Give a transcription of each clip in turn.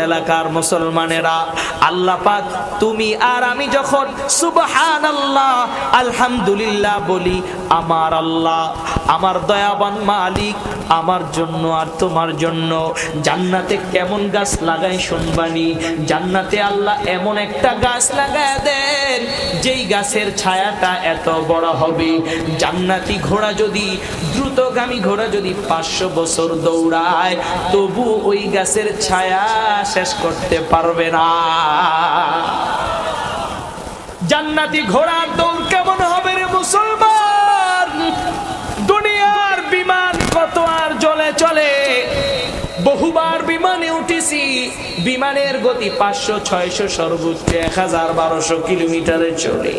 এলাকার মুসলমানেরা, আল্লাহ পাক তুমি আর আমি যখন সুবহানাল্লাহ আলহামদুলিল্লাহ বলি, আমার আল্লাহ আমার দয়াবান মালিক আমার জন্য আর তোমার জন্য জান্নাতে কেমন গাছ লাগাই শুনবানি। জান্নাতে আল্লাহ এমন একটা গাছ লাগায় দেন যেই গাছের ছায়াটা এত বড় হবে, জান্নাতি ঘোড়া যদি দ্রুতগামী ঘোড়া যদি 500 বছর দৌড়ায় তবু ওই গাছের ছায়া শেষ করতে পারবে না। জান্নাতি ঘোড়ার দৌড় কেমন হবে রে মুসলমান? দুনিয়ার বিমান কত আর জলে চলে, বহুবার বিমানে উঠেছি, বিমানের গতি 500-600 সর্বোচ্চ 1000-1200 কিলোমিটারে চলে,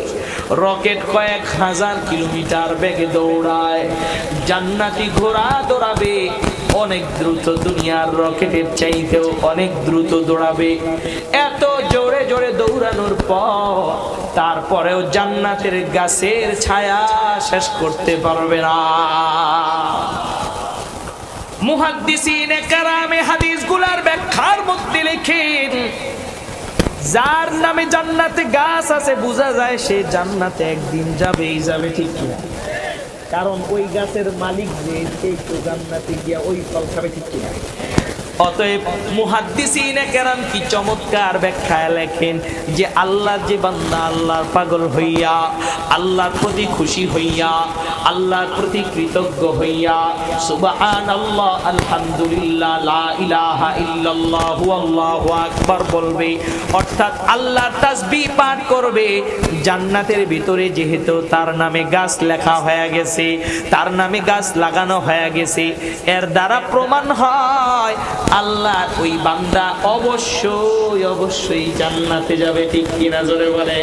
রকেট কয়েক হাজার কিলোমিটার বেগে দৌড়ায়। জান্নাতি ঘোড়া দৌড়াবে অনেক দ্রুত, দুনিয়ার রকেটের চাইতেও অনেক দ্রুত দৌড়াবে। এত জোরে জোরে দৌড়ানোর পর তারপরেও জান্নাতের গাছের ছায়া শেষ করতে পারবে না। মুহাদ্দিসিনে কেরামে হাদিসগুলার ব্যাখ্যার মধ্যে লেখেন, যার নামে জান্নাতে গাছ আছে বোঝা যায় সে জান্নাতে একদিন যাবেই যাবে, ঠিক কিনা? কারণ ওই গাছের মালিক যে সেই তো জান্নাতে গিয়া ওই ফল খাবে, ঠিক কিনা? অতএব মুহাদ্দিসিনে কেরাম কি চমৎকার ব্যাখ্যায় লেখেন যে আল্লাহর যে বান্দা আল্লাহর পাগল হইয়া, আল্লাহর প্রতি খুশি হইয়া, আল্লাহর প্রতি কৃতজ্ঞ হইয়া সুবহানাল্লাহ আলহামদুলিল্লাহ লা ইলাহা ইল্লাল্লাহু আল্লাহু আকবার বলবে, অর্থাৎ আল্লাহর তাসবিহ পাঠ করবে, জান্নাতের ভিতরে যেহেতু তার নামে গাছ লেখা হয়ে গেছে, তার নামে গাছ লাগানো হয়ে গেছে, এর দ্বারা প্রমাণ হয় আল্লাহর ওই বান্দা অবশ্যই অবশ্যই জান্নাতে যাবে, ঠিক কিনা? জোরে বলে।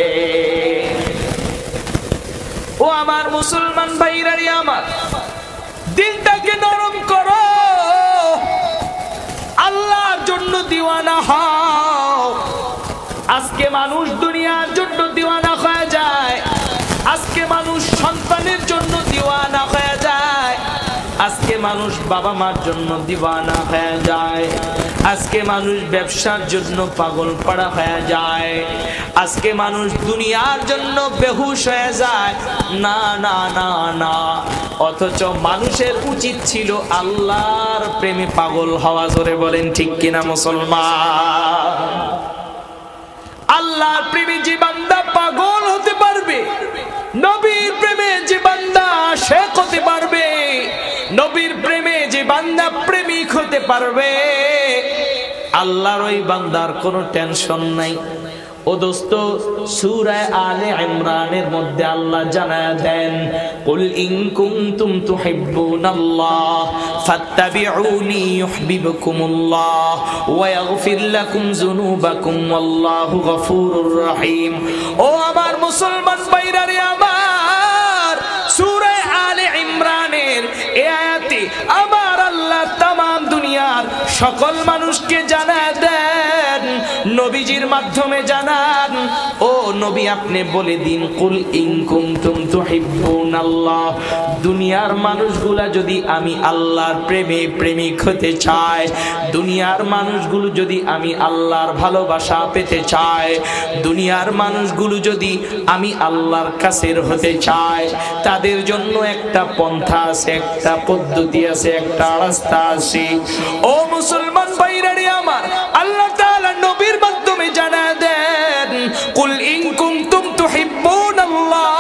ও আমার মুসলমান ভাইরা রে আমার, দিলটাকে নরম করো, আল্লাহর জন্য দিওয়ানা হও। আজকে মানুষ দুনিয়ার জন্য দিওয়ানা হয়ে যায়, আজকে মানুষ সন্তানের জন্য দিওয়ানা হয়ে যায়, আজকে মানুষ বাবা মার জন্য দিওয়ানা হয়ে যায়, আজকে মানুষ ব্যবসার জন্য পাগল পাড়া হয়ে যায়, আজকে মানুষ দুনিয়ার জন্য বেহুশ হয়ে যায়। না না না না, অথচ মানুষের উচিত ছিল আল্লাহর প্রেমে পাগল হওয়া। জোরে বলেন ঠিক কিনা মুসলমান? আল্লাহর প্রেমে যে বান্দা পাগল হতে পারবে, নবীর প্রেমে যে বান্দা আশিক হতে পারবে, নবীর প্রেমে যে বান্দা প্রেমিক হতে পারবে, আল্লাহর ওই বান্দার কোনো টেনশন নাই। ও দোস্ত, সূরা আলে ইমরানের মধ্যে আল্লাহ জানায় দেন, কুল ইন কুনতুম তুহিব্বুনাল্লাহ ফাত্তাবিউনি ইউহিব্বুকুমুল্লাহ ওয়া ইয়াগফির লাকুম যুনুবাকুম ওয়াল্লাহু গফুরুর রহিম। ও আমার মুসলমান ভাইরা রে আমার, সূরা আলে ইমরানের এই আয়াতে আমার আল্লাহ তামাম দুনিয়ার সকল মানুষকে জানায় দেন, নবীজির মাধ্যমে জানান, ও নবী আপনি বলে দিন, কুল ইন কুনতুম তুহিব্বুনাল্লাহ, দুনিয়ার মানুষগুলা যদি আমি আল্লাহর প্রেমে প্রেমিক হতে চায়, দুনিয়ার মানুষগুলো যদি আমি আল্লাহর ভালোবাসা পেতে চায়, দুনিয়ার মানুষগুলো যদি আমি আল্লাহর কাছের হতে চায়, তাদের জন্য একটা পন্থা আছে, একটা পদ্ধতি আছে, একটা রাস্তা আছে। ও মুসলমান ভাইরা রে আমার, আল্লাহ তাআলা নবীর মাধ্যমে জানায় দেন, কুল ইন কুনতুম তুহিব্বুনাল্লাহ,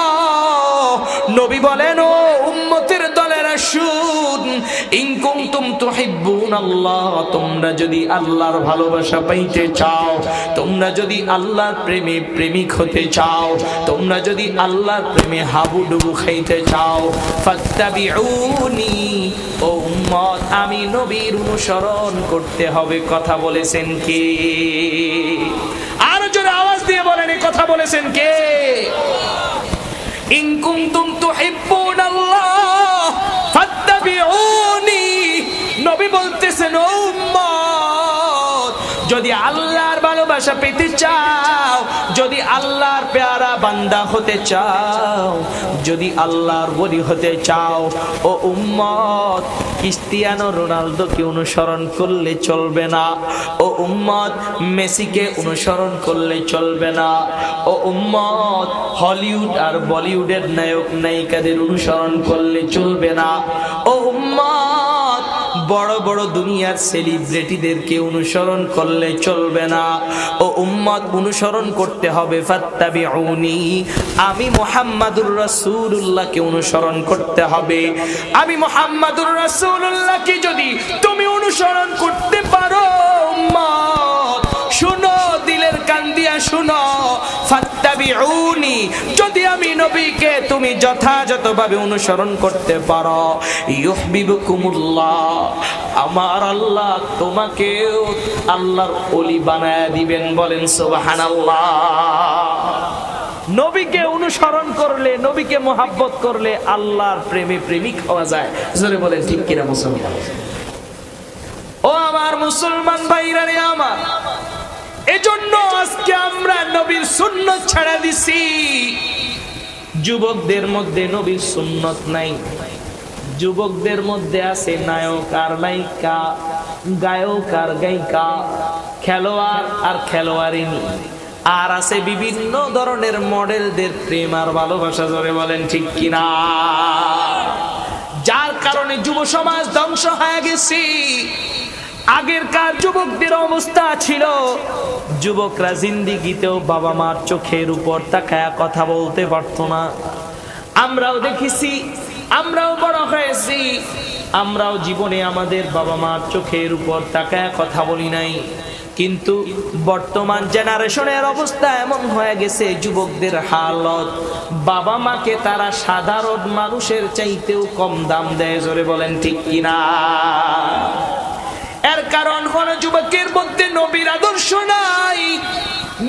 নবী বলেন ও উম্মতের দলেরা শুন, ইন কুনতুম তুহিব্বুনাল্লাহ, তোমরা যদি আল্লাহর ভালোবাসা পাইতে চাও, তোমরা যদি আল্লাহর প্রেমে প্রেমিক হতে চাও, তোমরা যদি আল্লাহর প্রেমে হাবুডুবু খাইতে চাও, ফাত্তাবিউনি, ও উম্মত আমি নবীর অনুসরণ করতে হবে। কথা বলেছেন কে? আরো জোরে আওয়াজ দিয়ে বলেন, এই কথা বলেছেন কে? ইন কুনতুম তুহিব্বুনাল্লাহ ফাত্তাবিউনি, নবী বলতেছেন ও উম্মত যদি আল্লাহর ভালোবাসা পেতে চাও, যদি আল্লাহর পেয়ারা বান্দা হতে চাও, যদি আল্লাহর ওলি হতে চাও, ও উম্মত ক্রিস্টিয়ানো রোনালদোকে অনুসরণ করলে চলবে না, ও উম্মত মেসিকে অনুসরণ করলে চলবে না, ও উম্মত হলিউড আর বলিউডের নায়ক নায়িকাদের অনুসরণ করলে চলবে না, ও উম্মত বড় বড় দুনিয়ার সেলিব্রিটিদেরকে অনুসরণ করলে চলবে না, ও উম্মত অনুসরণ করতে হবে ফাত্তাবিউনি, আমি মুহাম্মাদুর রাসূলুল্লাহকে অনুসরণ করতে হবে। আমি মুহাম্মাদুর রাসূলুল্লাহকে যদি তুমি অনুসরণ করতে পারো উম্মত, শুনো, দিলের কান দিয়া শুনো, ফাত্তাবিউনি, যদি আমি নবীকে তুমি যথাযথভাবে অনুসরণ করতে পারো, ইউহিব্বুকুমুল্লাহ, আমার আল্লাহ তোমাকেও আল্লাহর ওলি বানায়া দিবেন। বলেন সুবহানাল্লাহ। নবীকে অনুসরণ করলে, নবীকে মোহাব্বত করলে আল্লাহর প্রেমে প্রেমিক হওয়া যায়। জোরে বলেন ঠিক কিনা মুসলমান? ও আমার মুসলমান ভাইরা রে আমার, এজন্য আজকে আমরা নবীর সুন্নাত ছাড়া দিছি। যুবকদের মধ্যে নবীর সুন্নাত নাই, যুবকদের মধ্যে আছে নায়ক আর নায়িকা, গায়ক আর গায়িকা, খেলোয়াড় আর খেলোয়াড়িনী, আর আছে বিভিন্ন ধরনের মডেলদের প্রেম আর ভালোবাসা। জোরে বলেন ঠিক কিনা? যার কারণে যুব সমাজ ধ্বংস হয়ে গেছে। আগেরকার যুবকদের অবস্থা ছিল, যুবকরা জিন্দিগিতেও বাবা মার চোখের উপর তাকায়া কথা বলতে পারতো না। আমরাও দেখেছি, আমরাও বড় হয়েছি, আমরাও জীবনে আমাদের বাবা মার চোখের উপর তাকায়া কথা বলি নাই। কিন্তু বর্তমান জেনারেশনের অবস্থা এমন হয়ে গেছে, যুবকদের হালত, বাবা মাকে তারা সাধারণ মানুষের চাইতেও কম দাম দেয়। জোরে বলেন ঠিক কিনা? এর কারণ হলো যুবকের মধ্যে নবীর আদর্শ নাই,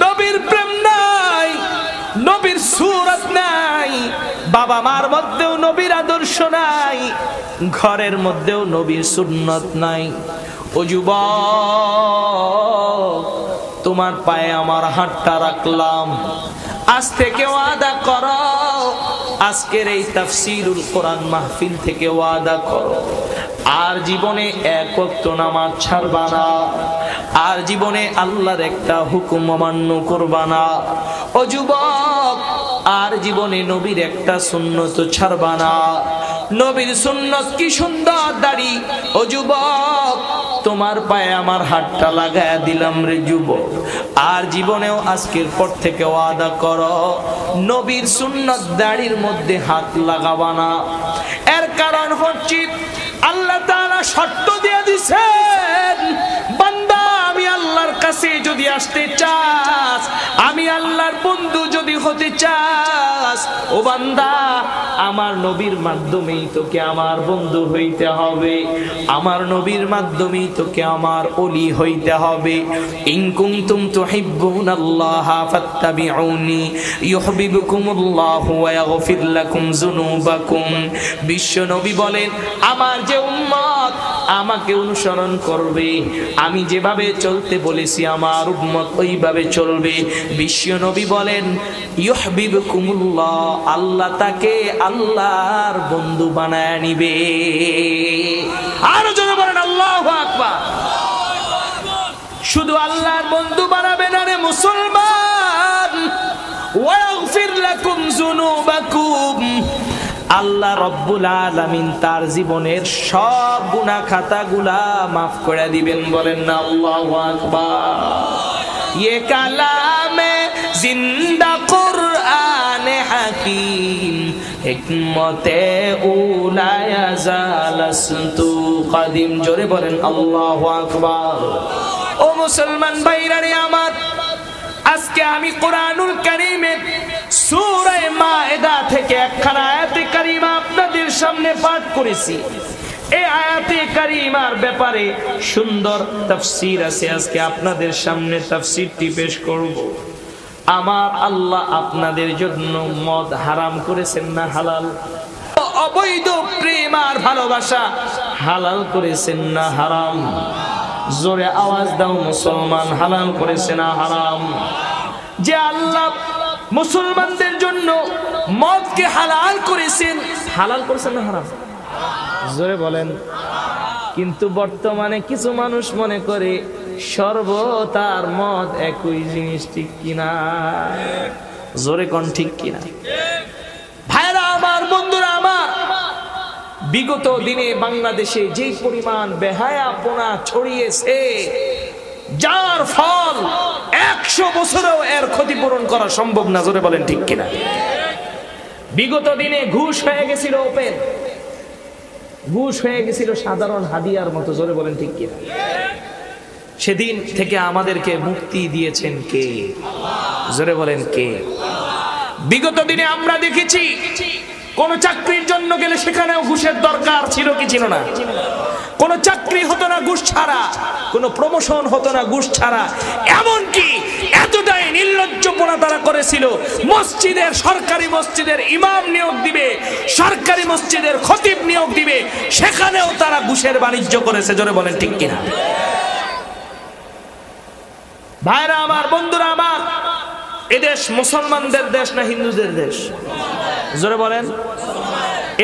নবীর প্রেম নাই, নবীর সুরত নাই, বাবা মার মধ্যেও নবীর আদর্শ নাই, ঘরের মধ্যেও নবীর সুন্নত নাই। ও যুবক, তোমার পায়ে আমার হাতটা রাখলাম, আজ থেকে ওয়াদা করো, আজকের এই তাফসীরুল কোরআন মাহফিল থেকে ওয়াদা করো, আর জীবনে এক ওয়াক্ত নামাজ ছাড়বা না, আর জীবনে আল্লাহর একটা হুকুম অমান্য করবা না। ও যুবক, আর জীবনে নবীর একটা সুন্নত ছাড়বা না। নবীর সুন্নত কি সুন্দর দাড়ি। ও যুবক, তোমার পায়ে আমার হাতটা লাগায়া দিলাম রে যুবক, আর জীবনেও আজকের পর থেকে ওয়াদা করো, নবীর সুন্নত দাড়ির মধ্যে হাত লাগাবা না। এর কারণ হচ্ছে আল্লাহ তাআলা শর্ত দিয়ে দিয়েছেন, বান্দা আমি আল্লাহর কাছে যদি আসতে চাস, আমি আল্লাহর বন্ধু যদি হতে চাস, ও বান্দা আমার নবীর মাধ্যমেই তোকে আমার বন্ধু হইতে হবে, আমার নবীর মাধ্যমেই তোকে আমার ওলি হইতে হবে। ইন কুনতুম তুহিব্বুনাল্লাহা ফাত্তাবিউনি ইউহিব্বুকুমুল্লাহু ওয়া ইয়াগফির লাকুম যুনুবাকুম। বিশ্ব নবী বলেন, আমার যে উম্মত আমাকে অনুসরণ করবে, আমি যেভাবে চলতে বলেছি আমার উম্মত ওইভাবে চলবে। বিশ্ব নবী বলেন, ইউহিব্বুকুমুল্লাহ, আল্লাহ তাকে আল্লাহর বন্ধু বানায় নিবে। আর জোরে বলেন আল্লাহু আকবার। শুধু আল্লাহর বন্ধু বানাবে না রে মুসলমান, ওয়া ইয়াগফির লাকুম যুনুবাকুম, আল্লাহ রব্বুল আলামিন তার জীবনের সব গুনাহ খাতাগুলা মাফ করে দিবেন। বলেন না আল্লাহু আকবার। ये কালামে জিন্দা কুরআন হাকিম, হিকমতে উলায়া জালাস্তু কাদিম। জোরে বলেন আল্লাহু আকবার। ও মুসলমান ভাইরা রে আমার, আজকে আমি কোরআনুল কারীমের সূরা মায়েদা থেকে একখানা আয়াতে কারিমা আপনাদের সামনে পাঠ করেছি। এই আয়াতে কারিমার ব্যাপারে সুন্দর তাফসীর আছে, আজকে আপনাদের সামনে তাফসীরটি পেশ করব। আমার আল্লাহ আপনাদের জন্য মদ হারাম করেছেন না হালাল? অবৈধ প্রেম আর ভালোবাসা হালাল করেছেন না হারাম? জোরে আওয়াজ দাও মুসলমান, হালাল করেছে না হারাম? যে আল্লাহ মুসলমানদের জন্য মদকে হালাল করেছেন, হালাল করেছেন না হারাম? জোরে বলেন। কিন্তু বর্তমানে কিছু মানুষ মনে করে শরবত আর মদ একই জিনিস, ঠিক কিনা? জোরে কোন ঠিক কিনা? ভাইরা আমার, বন্ধুরা আমার, বিগত দিনে বাংলাদেশে যে পরিমাণ বেহায়াপনা ছড়িয়েছে, যার ফল 100 বছরেও এর ক্ষতিপূরণ করা সম্ভব না। জোরে বলেন ঠিক কিনা? বিগত দিনে ঘুষ হয়ে গেছিল ওপেন, ঘুষ হয়ে গেছিল সাধারণ হাদিয়ার মতো। জোরে বলেন ঠিক কিনা? সেদিন থেকে আমাদেরকে মুক্তি দিয়েছেন কে? জোরে বলেন কে? বিগত দিনে আমরা দেখেছি কোন চাকরির জন্য গেলে সেখানেও ঘুষের দরকার ছিল কি ছিল না? কোন চাকরি হতো না ঘুষ ছাড়া, কোন প্রমোশন হতো না ঘুষ ছাড়া। এমনকি এতটাই নির্লজ্জপনা তারা করেছিল, মসজিদের, সরকারি মসজিদের ইমাম নিয়োগ দিবে, সরকারি মসজিদের খতিব নিয়োগ দিবে, সেখানেও তারা ঘুষের বাণিজ্য করেছে। জোরে বলেন ঠিক কিনা? ভাইরা আমার, বন্ধুরা আমার, এদেশ মুসলমানদের দেশ না হিন্দুদের দেশ? জোরে বলেন।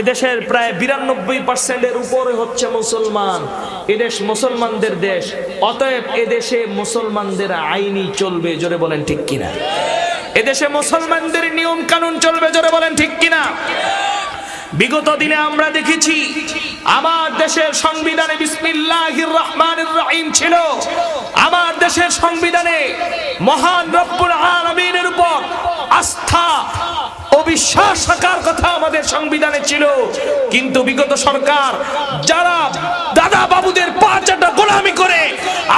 এদেশের প্রায় 92% উপরে হচ্ছে মুসলমান। এদেশ মুসলমানদের দেশ, অতএব এদেশে মুসলমানদের আইনি চলবে। জোরে বলেন ঠিক কিনা? এদেশে মুসলমানদের নিয়ম কানুন চলবে। জোরে বলেন ঠিক কিনা? বিগত দিনে আমরা দেখেছি আমার দেশের সংবিধানে বিসমিল্লাহির রহমানির রহিম ছিল। আমার দেশের সংবিধানে মহান রব্বুল আলামিনের উপর আস্থা ও বিশ্বাস রাখার কথা আমাদের সংবিধানে ছিল। কিন্তু বিগত সরকার যারা দাদা বাবুদের পা চাটা গোলামি করে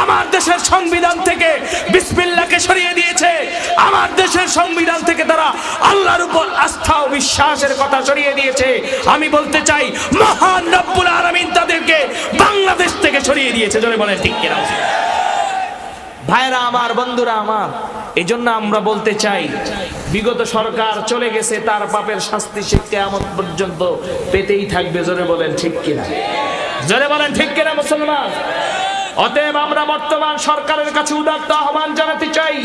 আমার দেশের সংবিধান থেকে বিসমিল্লাহকে সরিয়ে দিয়েছে। আমার দেশের সংবিধান থেকে তারা আল্লাহর উপর আস্থা ও বিশ্বাসের কথা সরিয়ে দিয়েছে। আমি বলতে চাই, মহান রব্বুল আলামিন তাদেরকে বাংলাদেশ থেকে সরিয়ে দিয়েছে। জোরে বলেন ঠিক কিনা? ভাইরা আমার, বন্ধুরা আমার, এই জন্য আমরা বলতে চাই, বিগত সরকার চলে গেছে, তার পাপের শাস্তি সে কিয়ামত পর্যন্ত পেতেই থাকবে। জোরে বলেন ঠিক কিনা? জোরে বলেন ঠিক কিনা মুসলমান? অতএব আমরা বর্তমান সরকারের কাছে উদাত্ত আহ্বান জানাতে চাই,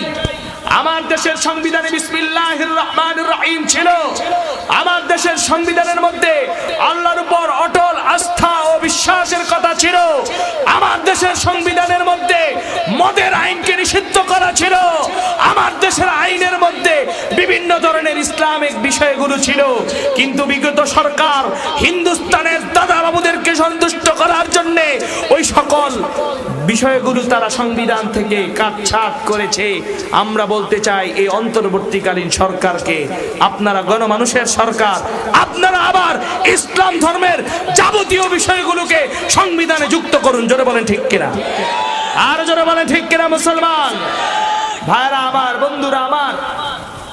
আমার দেশের সংবিধানে বিসমিল্লাহির রহমানির রহিম ছিল। আমার দেশের সংবিধানের মধ্যে আল্লাহর উপর অটল আস্থা ও বিশ্বাসের কথা ছিল। আমার দেশের সংবিধানের মধ্যে মদের আইনকে নিষিদ্ধ করা ছিল। আমার দেশের আইনের মধ্যে বিভিন্ন ধরনের ইসলামিক বিষয়গুলো ছিল। কিন্তু বিগত সরকার হিন্দুস্তানের দাদা বাবুদেরকে সন্তুষ্ট করার জন্য ওই সকল বিষয়গুলো তারা সংবিধান থেকে কাটছাঁট করেছে। আমরা বলতে চাই, এই অন্তর্বর্তীকালীন সরকারকে, আপনারা গণমানুষের সরকার, আপনারা আবার ইসলাম ধর্মের যাবতীয় বিষয়গুলোকে সংবিধানে যুক্ত করুন। জোরে বলেন ঠিক কিনা? আর জোরে বলেন ঠিক কিনা মুসলমান? ভাইরা আমার, বন্ধুরা আমার,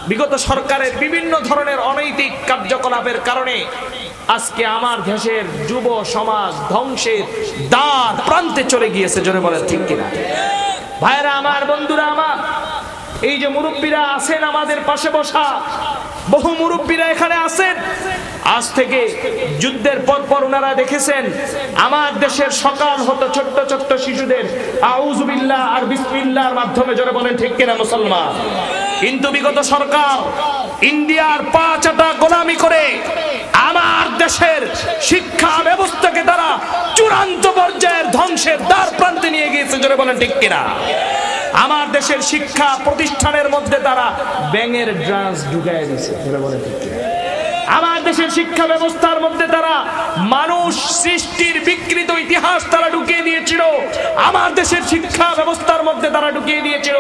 বিগত সরকারের বিভিন্ন ধরনের অনৈতিক কার্যকলাপের কারণে আজকে আমার দেশের যুব সমাজ ধ্বংসের দ্বার প্রান্তে চলে গিয়েছে। জোরে বলেন ঠিক কিনা? ভাইরা আমার, বন্ধুরা আমার, এই যে মুরব্বীরা আছেন আমাদের পাশে বসা, বহু মুরব্বীরা এখানে আছেন। আজ থেকে যুদ্ধের পর ওনারা দেখেছেন আমার দেশের সকাল হতো ছোট্ট ছোট্ট শিশুদের আউযু বিল্লাহ আর বিসমিল্লাহর মাধ্যমে। জোরে বলেন ঠিক কিনা মুসলমান? কিন্তু বিগত সরকার ইন্ডিয়ার পা চাটা গোলামি করে আমার দেশের শিক্ষা ব্যবস্থাকে তারা চূড়ান্ত পর্যায়ের ধ্বংসের দ্বার প্রান্তে নিয়ে গিয়েছে। জোরে বলেন ঠিক কিনা? আমার দেশের শিক্ষা প্রতিষ্ঠানের মধ্যে তারা ব্যাঙের ড্রাস ঢুকায় দিয়েছে। জোরে বলেন ঠিক কিনা? আমার দেশের শিক্ষা ব্যবস্থার মধ্যে তারা মানুষ সৃষ্টির বিকৃত ইতিহাস তারা ঢুকিয়ে দিয়েছিল। আমার দেশের শিক্ষা ব্যবস্থার মধ্যে তারা ঢুকিয়ে দিয়েছিল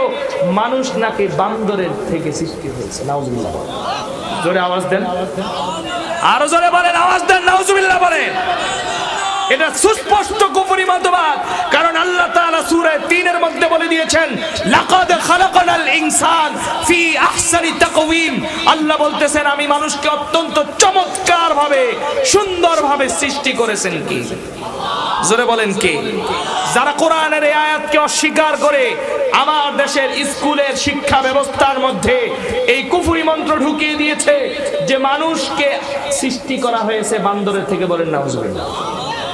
মানুষ নাকি বান্দরের থেকে সৃষ্টি হয়েছে। নাউজুবিল্লাহ। জোরে আওয়াজ দেন, আরো জোরে বলেন, আওয়াজ দেন, নাউজুবিল্লাহ বলেন। এটা সুস্পষ্ট কুফরি মতবাদ। কারণ আল্লাহ তাআলা সূরা ৩ এর মধ্যে বলে দিয়েছেন, লাকাদ খালাকানাল ইনসান ফি আহসানি তাকওয়িম। আল্লাহ বলতেছেন, আমি মানুষকে অত্যন্ত চমৎকার ভাবে, সুন্দর ভাবে সৃষ্টি করেছেন। কি? জোরে বলেন কে? যারা কোরআনের এই আয়াতকে অস্বীকার করে আমার দেশের স্কুলের শিক্ষা ব্যবস্থার মধ্যে এই কুফরি মন্ত্র ঢুকিয়ে দিয়েছে যে মানুষকে সৃষ্টি করা হয়েছে বান্দরের থেকে। বলেন নাউজুবিল্লাহ।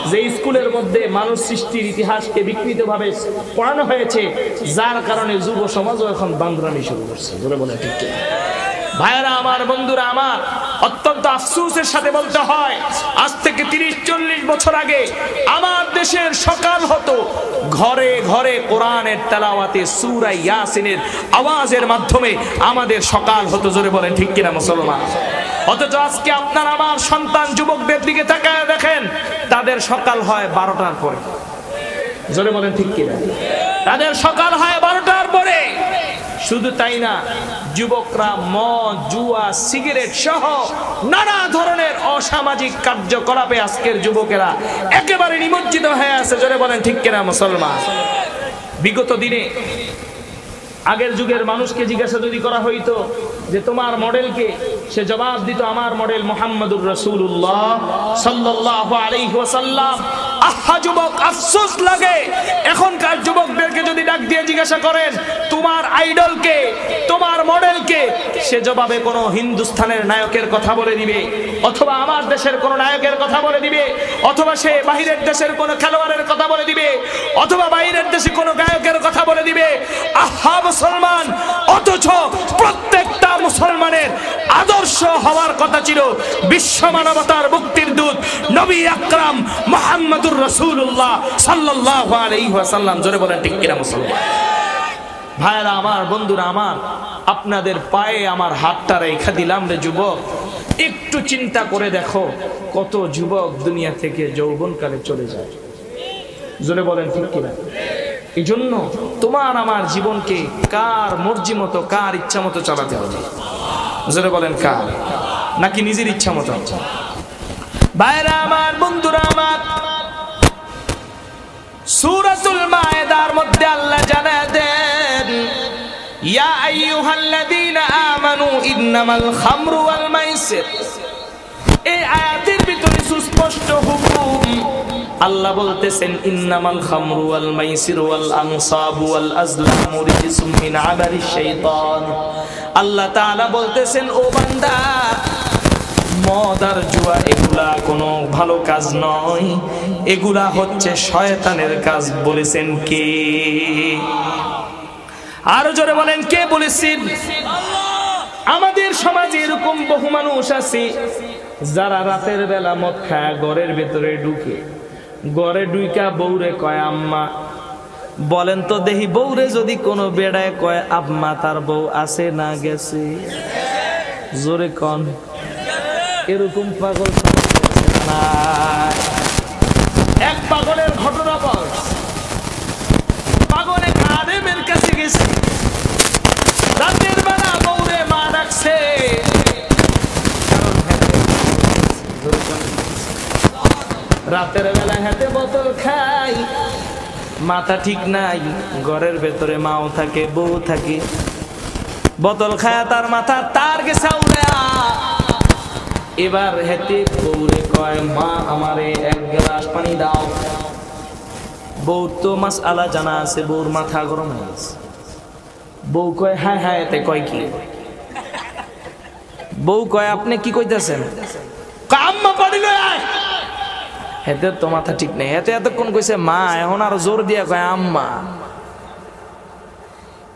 যে স্কুলের মধ্যে মানুষ সৃষ্টির ইতিহাসকে বিকৃতভাবে পড়ানো হয়েছে, যার কারণে যুব সমাজও এখন বান্দরামি শুরু করছে। বলে বলে ঠিক কি ভাইরা আমার, বন্ধুরা আমার, অত্যন্ত আফসোসের সাথে বলতে হয়, আজ থেকে 30-40 বছর আগে আমার দেশের সকাল হতো ঘরে ঘরে কোরআনের তেলাওয়াতে সূরা ইয়াসিনের আওয়াজের মাধ্যমে আমাদের সকাল হতো। জোরে বলেন ঠিক কিনা মুসলমান? অথচ আজকে আপনার আমার সন্তান যুবকদের দিকে তাকায় দেখেন, তাদের সকাল হয় 12টার পরে। জোরে বলেন ঠিক কিনা? তাদের সকাল হয় 12টার পরে। শুধু তাই না, যুবকরা মদ, জুয়া, সিগারেট সহ নানা ধরনের অসামাজিক কার্যকলাপে আজকের যুবকেরা একেবারে নিমজ্জিত হয়ে আছে। জোরে বলেন ঠিক কিনা মুসলমান? বিগত দিনে আগের যুগের মানুষকে জিজ্ঞাসা যদি করা হইতো যে তোমার মডেলকে, সে জবাব দিত আমার মডেল মুহাম্মদুর রাসূলুল্লাহ সাল্লাল্লাহু আলাইহি ওয়াসাল্লাম। আহা যুবক, আফসোস লাগে এখনকার যুবকদেরকে যদি ডাক দিয়ে জিজ্ঞাসা করেন তোমার আইডলকে, তোমার মডেলকে, সে জবাবে কোনো হিন্দুস্তানের নায়কের কথা বলে দিবে, অথবা আমার দেশের কোনো নায়কের কথা বলে দিবে, অথবা সে বাহিরের দেশের কোনো খেলোয়াড়ের কথা বলে দিবে, অথবা বাহিরের দেশে কোনো গায়কের কথা বলে দিবে। আহা মুসলমান, অথচ প্রত্যেকটা মুসলমানের আদর্শ হওয়ার কথা ছিল বিশ্ব মানবতার মুক্তির দূত নবী আকরাম মুহাম্মদুর রাসূলুল্লাহ সাল্লাল্লাহু আলাইহি ওয়াসাল্লাম। জোরে বলেন ঠিক কিনা মুসলমান? ভাইরা আমার, বন্ধুরা আমার, আপনাদের পায়ে আমার হাতটা রেখে দিলাম রে যুবক, একটু চিন্তা করে দেখো কত যুবক দুনিয়া থেকে যৌবনকালে চলে যায়। জোরে বলেন ঠিক কিনা? এই জন্য তোমার আমার জীবনকে কার মর্জি মতো, কার ইচ্ছা মতো চালাতে হবে? জোরে বলেন কার? নাকি নিজের ইচ্ছা মতো? ভাইরা আমার, বন্ধুরা আমার, সূরাতুল মায়েদার মধ্যে আল্লাহ জানায় দেন, ইয়া আইয়ুহাল্লাযীনা আমানু ইন্নামাল খামরু ওয়াল মাইসির। এই আয়াতের ভিতরে সুস্পষ্ট হুকুম। আল্লাহ বলতেছেন ইন্নামাল খামরু ওয়াল মাইসির ওয়াল আনসাবু ওয়াল আজলামু রিজসুম মিন আমালিশ শাইতান। আল্লাহ তাআলা বলতেছেন, ও বান্দা, মদ আর জুয়া এগুলা কোনো ভালো কাজ নয়, এগুলা হচ্ছে শয়তানের কাজ। বলেছেন কে? আরো জোরে বলেন, কে বলেছেন? আমাদের সমাজে এরকম বহু মানুষ আছে যারা রাতের বেলা মদ খায় ঘরের ভেতরে ঢুকে, ঘরে ঢুইকা বউরে কয় আম্মা। বলেন তো দেখি, বউরে যদি কোনো বেড়ায় কয় আম্মা, তার বউ আছে না গেছে? জোরে কন। এরকম পাগল না। এক পাগলের ঘটনা বল। পাগলে খাদেমের কাছে গেছে, রাতের বেলা বউরে মা ডাকছে, রাতের বেলা হাতে বোতল খাই, মাথা ঠিক নাই, ঘরের ভেতরে মাও থাকে, বউ থাকে, বোতল খায় তার মাথা তার গেছে উড়া। এবার হেতে বউরে কয় মা আমারে এক গ্লাস পানি দাও। বউ তো মাসআলা জানা আছে, বউর মাথা গরম হয়ে গেছে। বউ কয় হ্যাঁ হ্যাঁ, এতে কয় কি? বউ কয় আপনি কি কইতেছেন? আম্মা পানি লয় আয়। হেতে তো মাথা ঠিক নেই, হেতে এতক্ষণ কইছে মা, এখন আরো জোর দিয়া কয় আম্মা।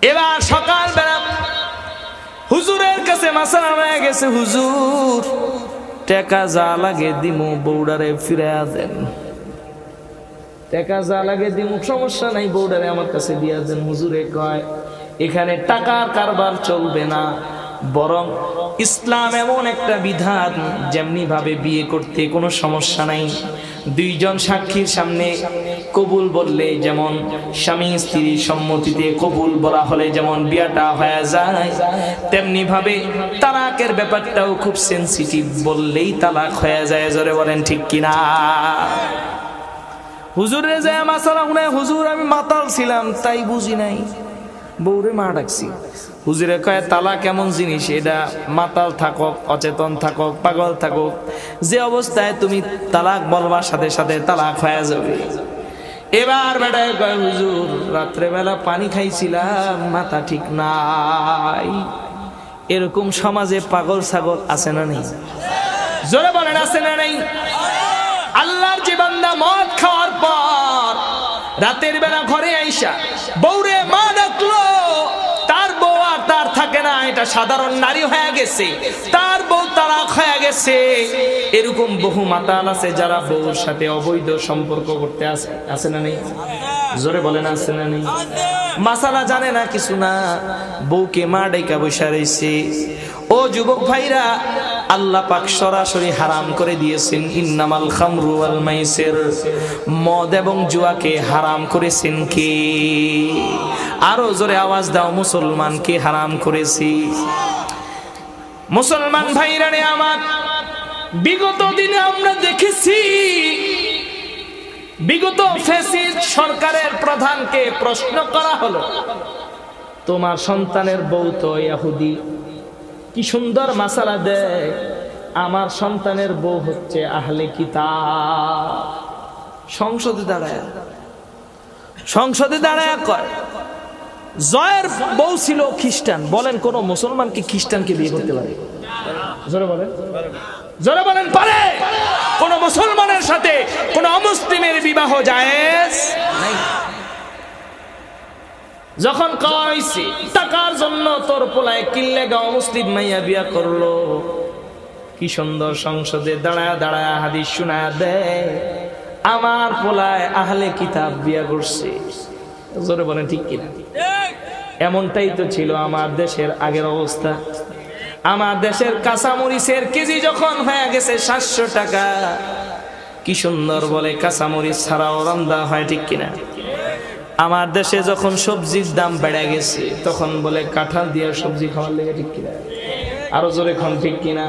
এবার সকাল বেলা হুজুরের কাছে মাসালা হয়ে গেছে, হুজুর টাকা যা লাগে দিমু, বউডারে ফিরাইয়া দেন। টাকা যা লাগে দিমু, সমস্যা নাই, বউডারে আমার কাছে দিয়া দেন। হুজুরে কয় এখানে টাকার কারবার চলবে না, বরং ইসলাম এমন একটা বিধান যেমনি ভাবে বিয়ে করতে কোনো সমস্যা নাই, দুইজন সাক্ষীর সামনে কবুল বললে যেমন স্বামী স্ত্রীর সম্মতিতে কবুল বলা হলে যেমন বিয়েটা হয়ে যায়, তেমনি ভাবে তালাকের ব্যাপারটাও খুব সেনসিটিভ, বললেই তালাক হয়ে যায়। জোরে বলেন ঠিক কিনা? হুজুরে যায় মাসালা শুনে, হুজুর আমি মাতাল ছিলাম তাই বুঝি নাই, বউরে মা ডাকছি। হুজুরে কয় তালাক কেমন জিনিস, এটা মাতাল থাকক, অচেতন থাকক, পাগল থাকক, যে অবস্থায় তুমি তালাক বলবার সাথে সাথে তালাক হয়ে যাবে। এবার বেটায় কয় হুজুর রাত্রে বেলা পানি খাইছিলাম, মাথা ঠিক নাই। এরকম সমাজে পাগল ছাগল আছে না নেই? জোরে বলেন আছে না নেই? আল্লাহর যে বান্দা মদ খাওয়ার পর রাতের বেলা ঘরে আইসা বউরে মা ডাকলো, তার বউ আর তার থাকে না, এটা সাধারণ নারী হয়ে গেছে, তার বউ তালাক হয়ে গেছে। এরকম বহু মাতাল আছে যারা বউর সাথে অবৈধ সম্পর্ক করতে আছে না নেই? জোরে বলেন আছে না নেই? মাসালা জানে না, কিছু না, বউকে মা ডাইকা বসা রইছে। ও যুবক ভাইরা, আল্লাহ পাক সরাসরি হারাম করে দিয়েছেন, ইন্নামাল খামরু ওয়াল মাইসির, মদ এবং জুয়াকে হারাম করেছেন কে? আরো জোরে আওয়াজ দাও, মুসলমান কে হারাম করেছি? মুসলমান ভাইরা রে আমার, বিগত দিনে আমরা দেখেছি, বিগত ফ্যাসিস্ট সরকারের প্রধানকে প্রশ্ন করা হলো, তোমার সন্তানের বউ তো ইহুদি, কি সুন্দর মাসালা দেয়, আমার সন্তানের বউ হচ্ছে আহলে কিতাব। সংসদে দাঁড়ায় কয় জয়ের বউ ছিল খ্রিস্টান। বলেন কোন মুসলমান কি খ্রিস্টানকে বিয়ে করতে পারে? জোরে বলেন, জোরে বলেন, পারে? কোন মুসলমানের সাথে কোন অমুসলিমের বিবাহ জায়েজ নাই। যখন কইছি টাকার জন্য তোর পোলায় কিল্লে গাও মুসলিম মাইয়া বিয়া করলো, কি সুন্দর সংসদে দাঁড়ায় দাঁড়ায় হাদিস শোনায় দেয়, আমার পোলায় আহলে কিতাব বিয়া করছে। জোরে বলেন ঠিক কিনা? এমনটাই তো ছিল আমার দেশের আগের অবস্থা। আমার দেশের কাঁচামরিচের কেজি যখন হয়ে গেছে 700 টাকা, কি সুন্দর বলে কাঁচামরিচ ছাড়াও রান্না হয়, ঠিক কিনা? আমার দেশে যখন সবজির দাম বেড়ে গেছে, তখন বলে কাঁঠাল দিয়ে সবজি খাওয়ার লেগে, ঠিক কিনা? আরো জোরে খন, ঠিক কিনা?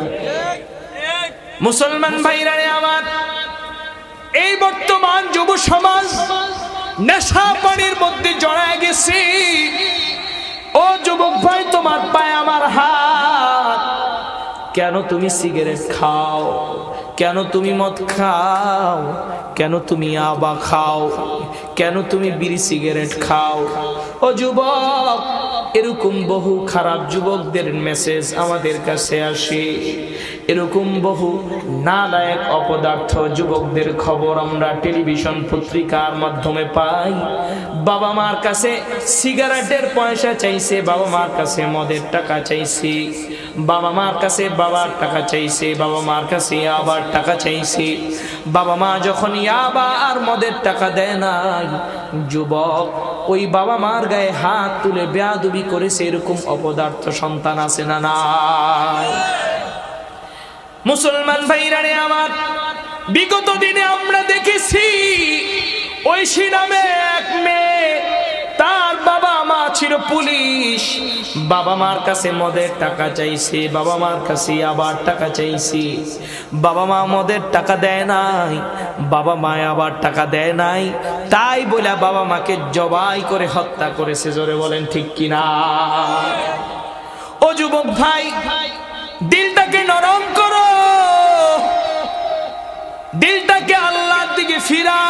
মুসলমান ভাইরা রে আমার, এই বর্তমান যুব সমাজ নেশা পানির মধ্যে জড়ায় গেছে। ও যুবক ভাই, তোমার পায়ে আমার হাত। কেন তুমি সিগারেট খাও? কেন তুমি মদ খাও? কেন তুমি আবা খাও? কেন তুমি বিড়ি সিগারেট খাও? ও যুবক, এরকম বহু খারাপ যুবকদের মেসেজ আমাদের কাছে আসে, এরকম বহু নালায়েক অপদার্থ যুবকদের খবর আমরা টেলিভিশন পত্রিকার মাধ্যমে পাই। বাবা মার কাছে সিগারেটের পয়সা চাইছে, বাবা মার কাছে মদের টাকা চাইছে, বাবা মার কাছে বাবার টাকা চাইছে, বাবা মার কাছে আবার টাকা চাইছে। বাবা মা যখন ইয়াবা আর মদের টাকা দেয় না, যুবক ওই বাবা মার গায়ে হাত তুলে বেয়াদবি করেছে, এরকম অপদার্থ সন্তান আছে না নাই? মুসলমান ভাইরা রে আমার, বিগত দিনে আমরা দেখেছি ঐশী নামে এক মেয়ে, তার বাবা মা ছিল পুলিশ, বাবা মার কাছে মদের টাকা চাইছে, বাবা মার কাছে আবার টাকা চাইছে, বাবা মা মদের টাকা দেয় নাই, বাবা মা আবার টাকা দেয় নাই, তাই বলে বাবা মাকে জবাই করে হত্যা করেছে। জোরে বলেন ঠিক কিনা? ও যুবক ভাই, দিলটাকে নরম করো, দিলটাকে আল্লাহর দিকে ফিরাও।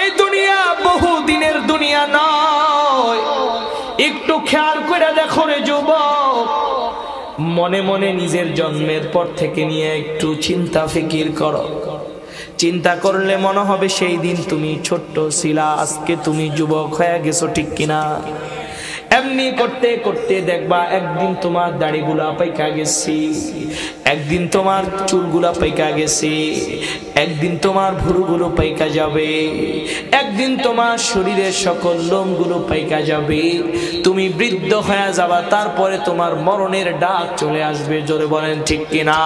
এই দুনিয়া বহু দিনের দুনিয়া নয়, একটু খেয়াল করে দেখো রে যুবক, মনে মনে নিজের জন্মের পর থেকে নিয়ে একটু চিন্তা ফিকির করো। চিন্তা করলে মনে হবে সেই দিন তুমি ছোট্ট ছিলা, আজকে তুমি যুবক হয়ে গেছো, ঠিক কিনা? এমনি করতে করতে দেখবা একদিন তোমার দাড়িগুলা পাইকা গেছে, একদিন তোমার চুলগুলা পাইকা গেছে, একদিন তোমার ভুরুগুলো পাইকা যাবে, একদিন তোমার শরীরের সকল লোমগুলো পাইকা যাবে, তুমি বৃদ্ধ হয়ে যাবা, তারপরে তোমার মরণের ডাক চলে আসবে। জোরে বলেন ঠিক কিনা?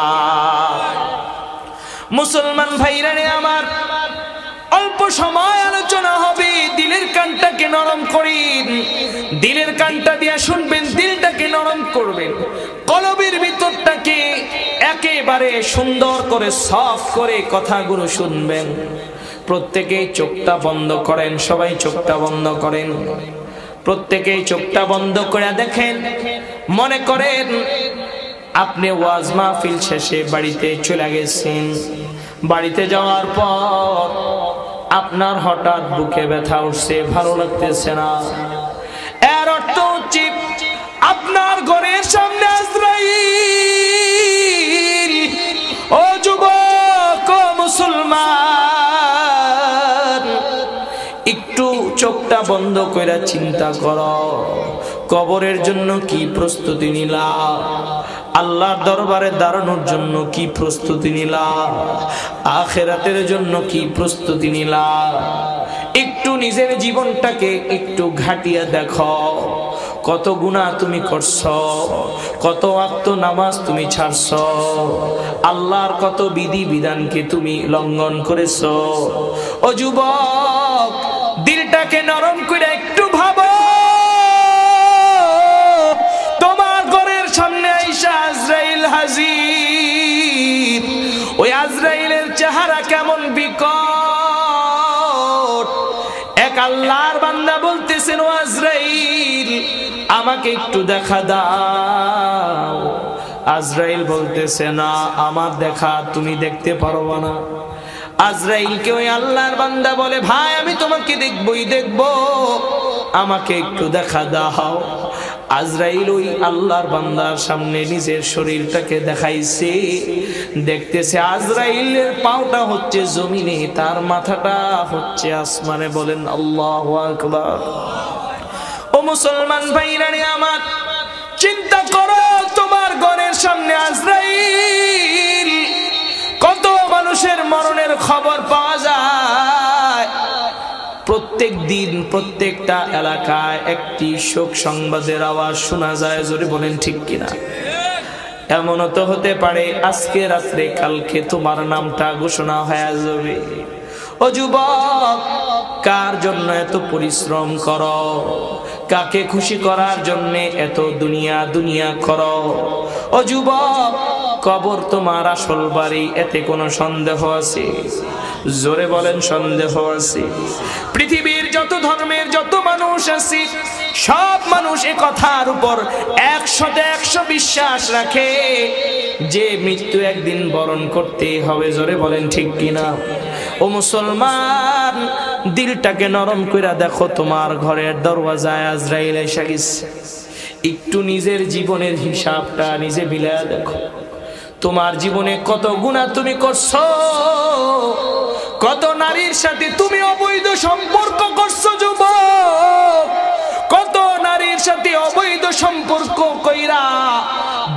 মুসলমান ভাইরা রে আমার, অল্প সময় আলোচনা হবে, দিলের কানটাকে নরম করেন, দিলের কানটা দিয়ে শুনবেন, দিলটাকে নরম করবেন, কলবের ভিতরটাকে একেবারে সুন্দর করে সফট করে কথাগুলো শুনবেন। প্রত্যেকেই চোখটা বন্ধ করেন, সবাই চোখটা বন্ধ করেন, প্রত্যেকেই চোখটা বন্ধ করে দেখেন। মনে করেন আপনি ওয়াজ মাহফিল শেষে বাড়িতে চলে গেছেন, বাড়িতে যাওয়ার পর আপনার হঠাৎ বুকে ব্যথা উঠছে, ভালো লাগতেছে না। এর অর্থ হচ্ছে আপনার ঘরের সামনে আজরাইল। ও যুবক, ও চোখটা বন্ধ কইরা চিন্তা করো, কবরের জন্য কি প্রস্তুতি নিলা, আল্লাহর দরবারে দাঁড়ানোর জন্য কি প্রস্তুতি নিলা, আখিরাতের জন্য কি প্রস্তুতি নিলা। একটু নিজের জীবনটাকে একটু ঘাটিয়ে দেখো, কত গুনাহ তুমি করছো, কত ওয়াক্ত নামাজ তুমি ছাড়ছো, আল্লাহর কত বিধি বিধানকে তুমি লঙ্ঘন করেছো। ও যুবক, দিলটাকে নরম করে একটু ভাবো, তোমার ঘরের সামনে আইসা আজরাইল হাজির। ওই আজরাইলের চেহারা কেমন বিকট। এক আল্লাহর বান্দা বলতেছেন, ও আজরাইল আমাকে একটু দেখা দাও। আজরাইল বলতেছে, না, আমার দেখা তুমি দেখতে পারবা না। আজরাইলকে ওই আল্লাহর বান্দা বলে, ভাই আমি তোমাকে দেখবই দেখবো, আমাকে একটু দেখা দাও। আজরাইল ওই আল্লাহর বান্দার সামনে নিজের শরীরটাকে দেখাইছে, দেখতেছে আজরাইলের পাওটা হচ্ছে জমিনে, তার মাথাটা হচ্ছে আসমানে। বলেন আল্লাহু আকবার। ও মুসলমান ভাইরা আমার, চিন্তা করো, তোমার ঘরের সামনে আজরাইল। কত মানুষের মরণের খবর পাওয়া যায় প্রত্যেক দিন, প্রত্যেকটা এলাকায় একটি শোক সংবাদের আওয়াজ শোনা যায়। জোরে বলেন ঠিক কিনা? এমনও তো হতে পারে আজকে রাত্রে কালকে তোমার নামটা ঘোষণা হয়ে যাবে। ও যুবক, কার জন্য এত পরিশ্রম করো, কাকে খুশি করার জন্য এত দুনিয়া দুনিয়া করো। ও যুবক, কবর তোমার আসল বাড়ি, এতে কোনো সন্দেহ আছে? জোরে বলেন সন্দেহ আছে? পৃথিবীর যত ধর্মের যত মানুষ আছে, সব মানুষ এ কথার উপর 100% বিশ্বাস রাখে যে মৃত্যু একদিন বরণ করতে হবে। জোরে বলেন ঠিক কিনা? ও মুসলমান, দিলটাকে নরম কইরা দেখো, তোমার ঘরের দরওয়াজায় আজরাইল এসে গেছে। একটু নিজের জীবনের হিসাবটা নিজে মিলায়া দেখো। তোমার জীবনে কত গুনাহ তুমি করছো, কত নারীর সাথে তুমি অবৈধ সম্পর্ক করছো যুবক, কত নারীর সাথে অবৈধ সম্পর্ক কইরা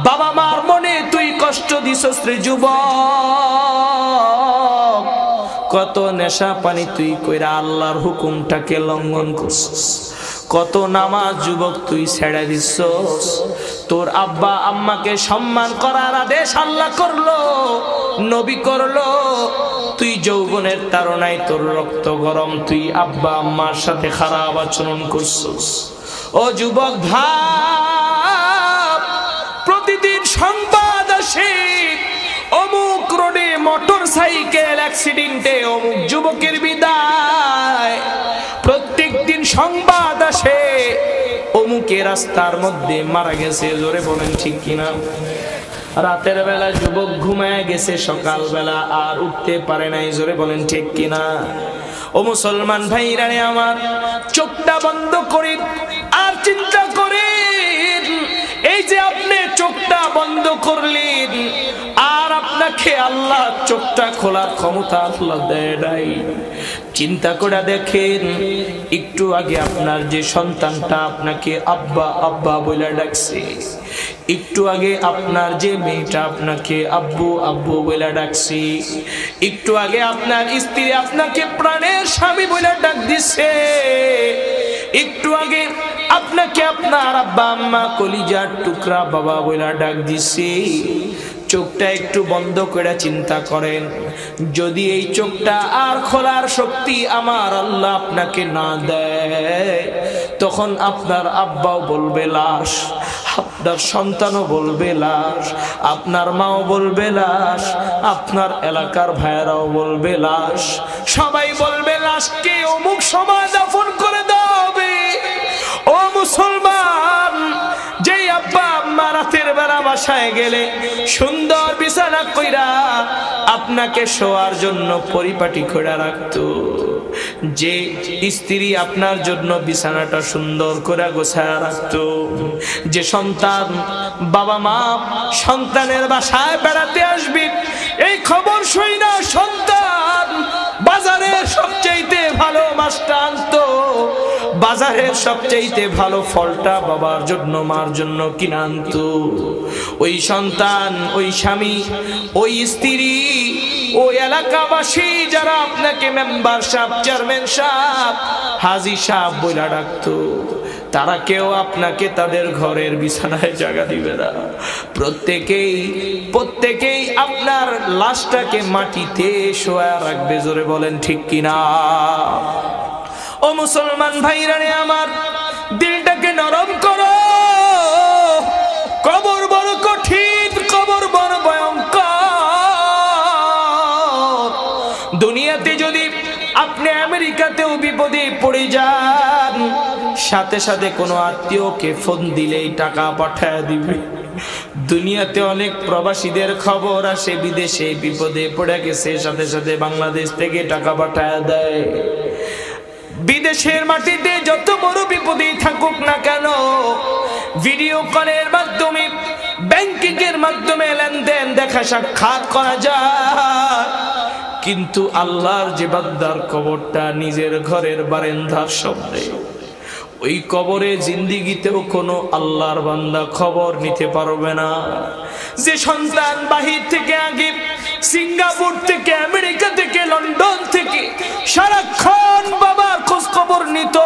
বাবা মার মনে তুই কষ্ট দিছস রে যুবক, কত নেশা পানি তুই কইরা আল্লাহর হুকুমটাকে লঙ্ঘন করছস, কত নামাজ যুবক তুই ছেড়ে দিছস। তোর আব্বা আম্মাকে সম্মান করার আদেশ আল্লাহ করলো, নবী করলো, তুই যৌবনের তাড়নায় তোর রক্ত গরম, তুই আব্বা আম্মার সাথে খারাপ আচরণ করছস। ও যুবক ভাব, প্রতিদিন সংবাদ আসে অমুক রোডে মোটর সাইকেল অ্যাক্সিডেন্টে অমুক যুবকের বিদায়। প্রত্যেক দিন সংবাদ আসে অমুকে রাস্তার মধ্যে মারা গেছে। জোরে বলেন ঠিক কিনা? রাতের বেলা যুবক ঘুমায় গেছে, সকাল বেলা আর উঠতে পারে নাই। জোরে বলেন ঠিক কিনা? ও মুসলমান ভাইরা আমার, চোখটা বন্ধ করে আর চিন্তা করেন, এই যে আপনি চোখটা বন্ধ করলেন আর আপনাকে আল্লাহ চোখটা খোলার ক্ষমতা আল্লাহ দেয় নাই। চিন্তা করে দেখেন, একটু আগে আপনার যে সন্তানটা আপনাকে আব্বা আব্বা বলে ডাকছে, একটু আগে আপনার যে মেয়েটা আপনাকে আব্বু আব্বু বলে ডাকছে, একটু আগে আপনার স্ত্রী আপনাকে প্রাণের স্বামী বলে ডাক দিছে, একটু আগে আপনাকে আপনার আব্বা আম্মা কলিজার টুকরা বাবা বলে ডাক দিছে। চোখটা একটু বন্ধ করে চিন্তা করেন, যদি এই চোখটা আর খোলার শক্তি আমার আল্লাহ আপনাকে না দেয়, তখন আপনার আব্বাও বলবে লাশ, আপনার সন্তানও বলবে লাশ, আপনার মাও বলবে লাশ, আপনার এলাকার ভাইয়েরাও বলবে লাশ, সবাই বলবে লাশকে অমুক সময় দাফন করে দেওয়া হবে। ও মুসলমান, যেই আব্বা আম্মা রাতের বেলা বাসায় গেলে সুন্দর বিছানা কইরা আপনাকে শোয়ার জন্য পরিপাটি করে রাখতো, যে স্ত্রী আপনার জন্য বিছানাটা সুন্দর করে গোছায় রাখতো, যে সন্তান বাবা মা সন্তানের বাসায় বেড়াতে আসবে এই খবর শুই না সন্তান বাজারে সবচেয়ে ভালো মাছটা আনতো, বাজারের সবচেয়ে ভালো ফলটা বাবার জন্য মার জন্য কিনে আনতো। ওই সন্তান, ওই স্বামী, ওই স্ত্রী, ওই এলাকাবাসী যারা আপনাকে মেম্বার সাহেব, চেয়ারম্যান সাহেব, হাজী সাহেব বলে ডাকতো, তারা কেউ আপনাকে তাদের ঘরের বিছানায় জায়গা দিবে না। প্রত্যেকেই আপনার লাশটাকে মাটিতে শোয়া রাখবে। জোরে বলেন ঠিক কিনা? ও মুসলমান ভাইরা রে আমার, দিলটাকে নরম করো। কবর বড় কঠিন, কবর বড় ভয়ঙ্কর। দুনিয়াতে যদি আপনি আমেরিকাতেও বিপদে পড়ে যান, সাথে সাথে কোনো আত্মীয়কে ফোন দিলেই টাকা পাঠায় দিবে। দুনিয়াতে অনেক প্রবাসীদের খবর আসে, বিদেশে বিপদে পড়ে গেছে, সাথে সাথে বাংলাদেশ থেকে টাকা পাঠায় দেয়। বিদেশের মাটিতে যত বড় বিপদে থাকুক না কেন, ভিডিও কলের মাধ্যমে, ব্যাংকিং এর মাধ্যমে লেনদেন, দেখা সাক্ষাৎ করা যায়। কিন্তু আল্লাহর যে বান্দার কবরটা নিজের ঘরের বারান্দার সামনে, ওই কবরে জিন্দিগিতেও কোনো আল্লাহর বান্দা খবর নিতে পারবে না। যে সন্তান বাহির থেকে, আগে সিঙ্গাপুর থেকে, আমেরিকা থেকে, লন্ডন থেকে সারাক্ষণ বাবার খোঁজ খবর নিত,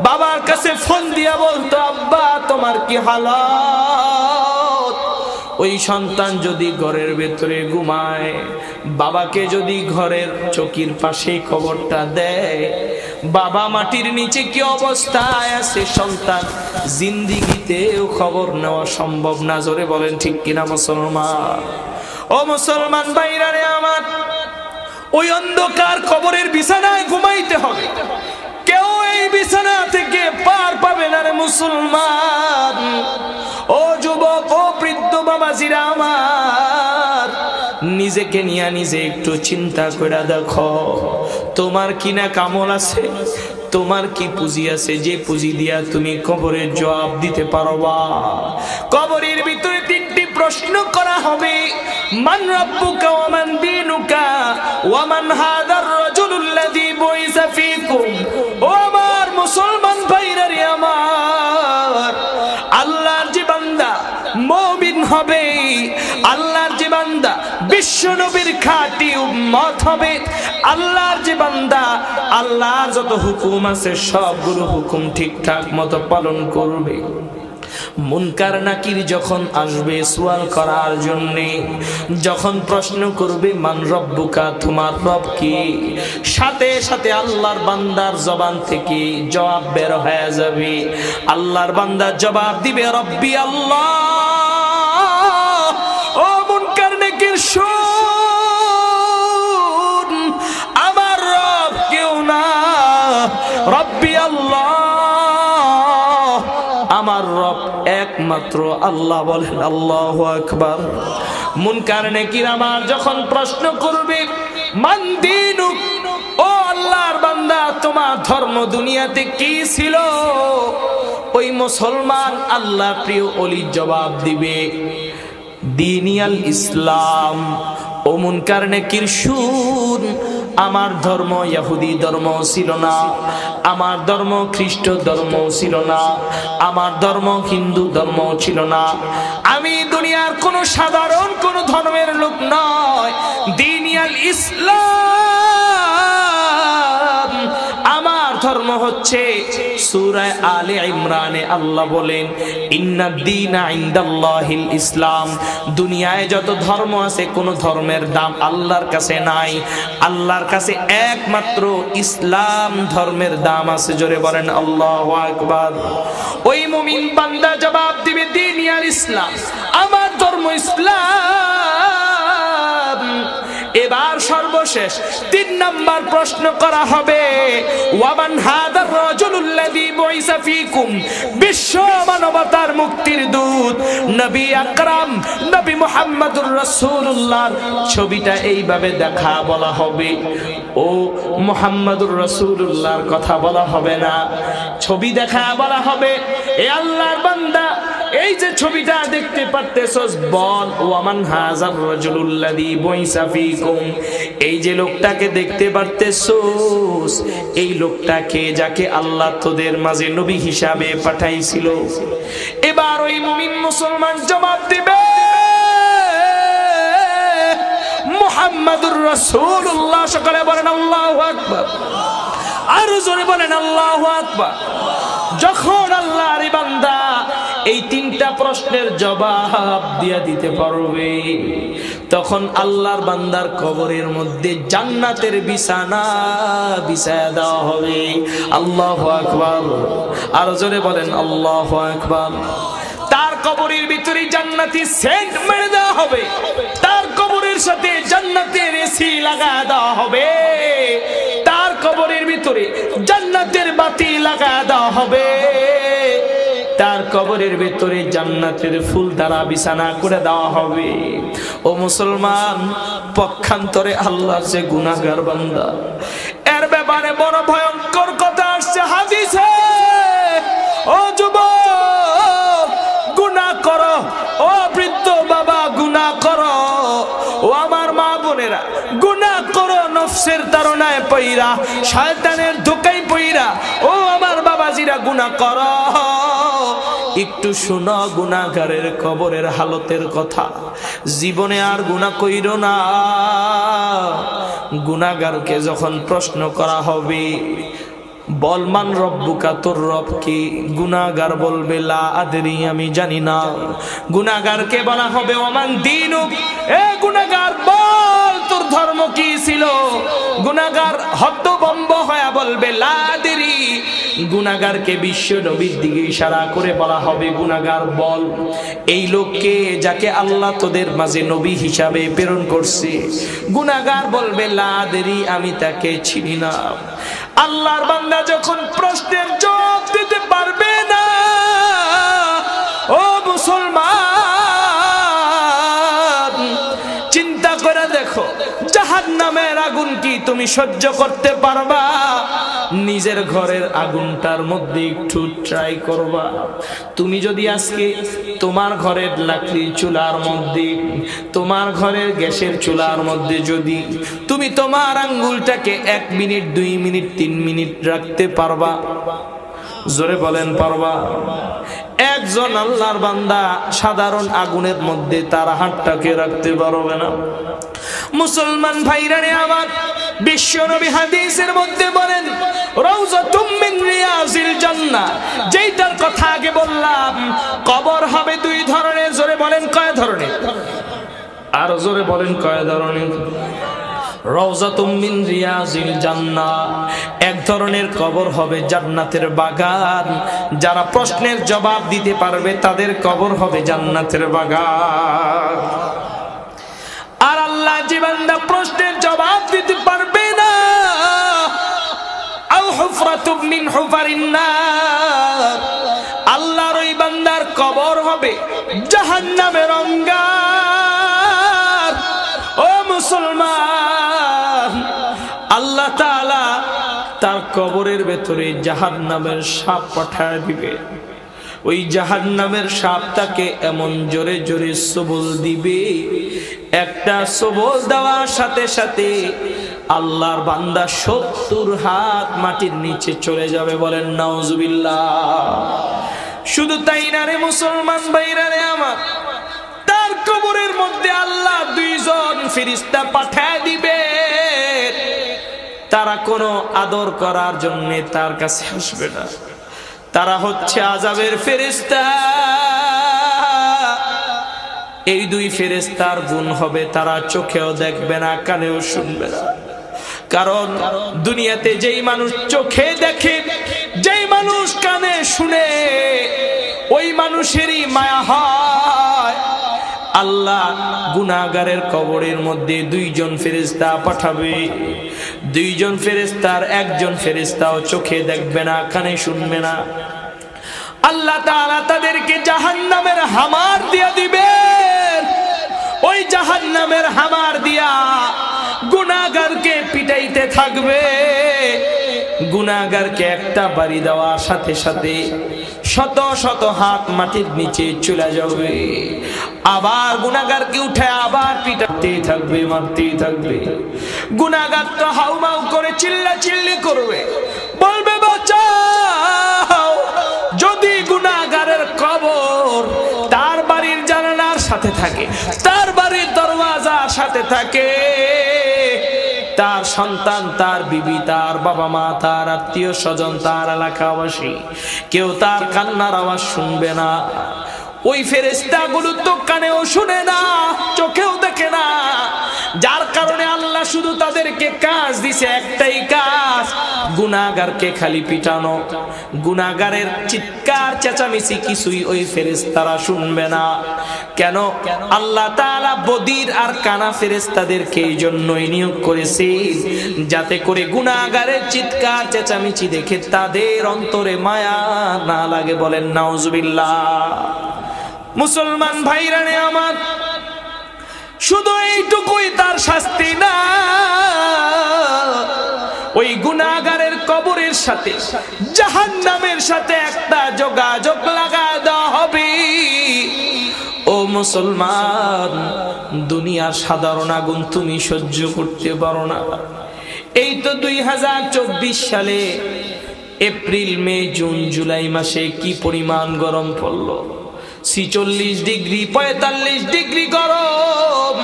বাবার কাছে ফোন দিয়া বলতো, আব্বা তোমার কি হালত? ওই সন্তান যদি ঘরের ভেতরে ঘুমায়, বাবাকে যদি ঘরের চকির পাশে খবরটা দেয়, বাবা মাটির নিচে কি অবস্থায় আছে, সন্তান জিন্দিগিতেও খবর নেওয়া সম্ভব না। জোরে বলেন ঠিক কিনা মুসলমান? ও মুসলমান ভাইরা রে আমার, ওই অন্ধকার কবরের বিছানায় ঘুমাইতে হবে। কেউ এই বিছানা থেকে পার পাবে না রে মুসলমান। ও যুবক, ও বৃদ্ধ বাবাজিরা আমার, নিজেকে নিয়ে নিজে একটু চিন্তা করে দেখো, তোমার কিনা কামল আছে, তোমার কি পুঁজি আছে, যে পুঁজি দিয়া তুমি কবরের জবাব দিতে পারবা। কবরের ভিতরে তিনটি প্রশ্ন করা হবে, মান রাব্বুকা ওয়া মান দীনুকা ওয়া মান হাদার রাজুলুল্লাযী বুইসা ফীকুম। ও আমার মুসলমান ভাইরা রে আমার, আল্লাহর যে বান্দা মুমিন হবে, আল্লাহর যে বান্দা বিশ্ব নবীর খাঁটি উম্মত হবে, আল্লাহর যে বান্দা আল্লাহর যত হুকুম আছে সবগুলো হুকুম ঠিকঠাক মতো পালন করবে। মুনকার নাকির যখন আসবে সওয়াল করার জন্য, যখন প্রশ্ন করবে মান রব্বুকা, তোমার রব কি, সাথে সাথে আল্লাহর বান্দার জবান থেকে জবাব বের হয়ে যাবে। আল্লাহর বান্দা জবাব দিবে রব্বি আল্লাহ। ও মুনকার নাকির শুন, আমার রব কেউ না, রব্বি আল্লাহ, আমার রব একমাত্র আল্লাহ। বলেন আল্লাহু আকবার। মুনকার নাকির আমার যখন প্রশ্ন করবে মান দীনুক, ও আল্লাহর বান্দা তোমার ধর্ম দুনিয়াতে কি ছিল, ওই মুসলমান আল্লাহ প্রিয় ওলি জবাব দিবে দীনিয়াল ইসলাম। ও মুনকার নাকির শুন, আমার ধর্ম ইহুদি ধর্ম ছিল না, আমার ধর্ম খ্রিস্ট ধর্ম ছিল না, আমার ধর্ম হিন্দু ধর্ম ছিল না, আমি দুনিয়ার কোন সাধারণ কোন ধর্মের লোক নয়, দীনিয়াল ইসলাম আমার ধর্ম হচ্ছে। সূরা আলে ইমরানে আল্লাহ বলেন ইন্নাদ দীনা ইনদাল্লাহিল ইসলাম, দুনিয়ায় যত ধর্ম আছে কোন ধর্মের দাম আল্লাহর কাছে নাই, আল্লাহর কাছে একমাত্র ইসলাম ধর্মের দাম আছে। জোরে বলেন আল্লাহু আকবার। ওই মুমিন বান্দা জবাব দিবে দীনিয়াল ইসলাম, আমার ধর্ম ইসলাম। এবার সর্বশেষ ৩ নাম্বার প্রশ্ন করা হবে ওয়ামান হাদার রাজুলুল্লাযী বুইসা ফীকুম, বিশ্ব মানবতার মুক্তির দূত নবী আকরাম নবী মুহাম্মদুর রাসূলুল্লাহর ছবিটা এইভাবে দেখা বলা হবে। ও মুহাম্মদুর রাসূলুল্লাহর কথা বলা হবে না, ছবি দেখা বলা হবে। এ আল্লাহর বান্দা, এই যে ছবিটা দেখতে পারতেছস, বল ওয়ামান হাযার রাজুলুল্লাযী বুইসা ফীকুম, এই যে লোকটাকে দেখতে পারতেছস, এই লোকটাকে যাকে আল্লাহ তোদের মাঝে নবী হিসাবে পাঠাইছিল। এবার ওই মুমিন মুসলমান জবাব দিবে, মুহাম্মাদুর রাসূলুল্লাহ। সকলে বলেন আল্লাহু আকবার, আরো জোরে বলেন আল্লাহু আকবার। যখন আল্লাহর বান্দা এই তিনটা প্রশ্নের জবাব দিয়া দিতে পারবে, তখন আল্লাহর বান্দার কবরের মধ্যে জান্নাতের বিছানা বিছায়া দেওয়া হবে। আল্লাহু আকবার, আরো জোরে বলেন আল্লাহু আকবার। তার কবরের ভিতরে জান্নাতি সেন্ট মেরে দেওয়া হবে, তার কবরের সাথে জান্নাতের এসি লাগা দেওয়া হবে, তার কবরের ভিতরে জান্নাতের বাতি লাগা দেওয়া হবে, তার কবরের ভিতরে জান্নাতের ফুল দ্বারা বিছানা করে দেওয়া হবে। ও মুসলমান, পক্ষান্তরে আল্লাহর যে গুনাহগার বান্দা, এর ব্যাপারে বড় ভয়ঙ্কর কথা আসছে হাদিসে। ও যুবক, গুনাহ করো, ও বৃদ্ধ বাবা গুনাহ করো, ও আমার মা বোনেরা গুনাহ করো, নফসের তাড়নায় পইরা, শয়তানের ধোঁকায় পইরা, ও আমার বাবাজিরা গুনাহ করো। একটু শোনো গুনাহগারের কবরের হালতের কথা, জীবনে আর গুনাহ কইরো না। গুনাহগারকে যখন প্রশ্ন করা হবে, বলমান রব্বুকা, তোর রব কি? গুনাহগার বলবে লা আদরি, আমি জানি না। গুনাহগারকে বলা হবে ওমান দীনুক, এ গুনাহগার বল তোর ধর্ম কি ছিল? গুনাহগার হতভম্ব হয়ে বলবে লা আদরি। গুনাহগারকে বিশ্ব নবীর দিকে ইশারা করে বলা হবে, গুনাহগার বল এই লোককে যাকে আল্লাহ তোদের মাঝে নবী হিসাবে প্রেরণ করছে। গুনাহগার বলবে লা আদরি, আমি তাকে চিনি না। আল্লাহর বান্দা যখন প্রশ্নের জবাব দিতে পারবে না, ও মুসলমান চিন্তা করে দেখো, জাহান্নামের আগুন কি তুমি সহ্য করতে পারবা? নিজের ঘরের আগুনটার মধ্যে একটু ট্রাই করবা। তুমি যদি আজকে তোমার ঘরের লাকড়ির চুলার মধ্যে, তোমার ঘরের গ্যাসের চুলার মধ্যে যদি তুমি তোমার আঙ্গুলটাকে 1 মিনিট 2 মিনিট 3 মিনিট রাখতে পারবা? জোরে বলেন পারবা? একজন আল্লাহর বান্দা সাধারণ আগুনের মধ্যে তার হাতটাকে রাখতে পারবে না। মুসলমান ভাইরা রে আমার, বিশ্ব নবী হাদিসের মধ্যে বলেন রাউযাতুম মিন রিয়াজিল জান্নাহ, যেটার কথা আগে বললাম, কবর হবে 2 ধরনের। জোরে বলেন কয় ধরনের? আর জোরে বলেন কয় ধরনের? রাউযাতুম মিন রিয়াজিল জান্নাহ, এক ধরনের কবর হবে জান্নাতের বাগান। যারা প্রশ্নের জবাব দিতে পারবে তাদের কবর হবে জান্নাতের বাগান। আর আল্লাহ যে বান্দা প্রশ্নের জবাব দিতে পারবে না, আও হুফরাতুম মিন হুফারিন নার, আল্লাহর ওই বান্দার কবর হবে জাহান্নামের অঙ্গার। ও মুসলমান, আল্লাহ তাআলা তার কবরের ভেতরে জাহান্নামের সাপ পাঠায় দিবে। ওই জাহান্নামের সাপটাকে এমন জোরে জোরে সবল দিবে, একটা সবল দেওয়ার সাথে সাথে আল্লাহর বান্দা 70 হাত মাটির নিচে চলে যাবে। বলেন নাউজুবিল্লাহ। শুধু তাই না রে মুসলমান ভাইরা রে আমার, তার কবরের মধ্যে আল্লাহ 2 জন ফেরেশতা পাঠিয়ে দিবে। তারা কোনো আদর করার জন্য তার কাছে আসবে না, তারা হচ্ছে আযাবের ফেরেশতা। এই 2 ফেরেশতার গুণ হবে, তারা চোখেও দেখবে না, কানেও শুনবে না। কারণ দুনিয়াতে যেই মানুষ চোখে দেখে, যেই মানুষ কানে শুনে, ওই মানুষেরই মায়া হয়। আল্লাহ গুনাহগারের কবরের মধ্যে 2 জন ফেরেশতা পাঠাবে। 2 জন ফেরেশতার একজন ফেরেশতাও চোখে দেখবে না, কানে শুনবে না। আল্লাহ তাআলা তাদেরকে জাহান্নামের হামার দিয়া দিবেন। ওই জাহান্নামের হামার দিয়া গুনাহগারকে পিটাইতে থাকবে। গুনাহগারকে একটা বাড়ি দেওয়ার সাথে সাথে শত শত হাত মাটির নিচে চলে যাবে। আবার গুনাহগারকে উঠে আবার পিটাতেই থাকবে, মারতেই থাকবে। গুনাহগার তো হাউমাউ করে চিল্লাচিল্লি করবে, বলবে বাঁচাও। যদি গুনাহগারের কবর তার বাড়ির জানালার সাথে থাকে, তার বাড়ির দরওয়াজার সাথে থাকে, তার সন্তান, তার বিবি, তার বাবা মা, তার আত্মীয় স্বজন, তার এলাকাবাসী কেউ তার কান্নার আওয়াজ শুনবে না। ওই ফেরেশতাগুলো তো কানেও শুনে না, চোখেও দেখে না। যার কারণে আল্লাহ শুধু তাদেরকে কাজ দিছে, একটাই কাজ, গুনাহগারকে খালি পিটানো। গুনাহগারের চিৎকার চেঁচামেচি কিছুই ওই ফেরেশতারা শুনবে না। কেন? আল্লাহ তাআলা বদির আর কানা ফেরেশতাদেরকে এই জন্যই নিয়োগ করেছে, যাতে করে গুনাহগারের চিৎকার চেঁচামেচি দেখে তাদের অন্তরে মায়া না লাগে। বলেন নাউজুবিল্লাহ। মুসলমান ভাইরানে আমার, শুধু এইটুকুই তার শাস্তি না, ওই গুনাহগারের কবরের সাথে জাহান্নামের সাথে একটা যোগাযোগ লাগায় দেওয়া হবে। ও মুসলমান, দুনিয়ার সাধারণ আগুন তুমি সহ্য করতে পারো না। এই তো 2024 সালে এপ্রিল, মে, জুন, জুলাই মাসে কি পরিমাণ গরম পড়লো। 46 ডিগ্রি 45 ডিগ্রি গরম।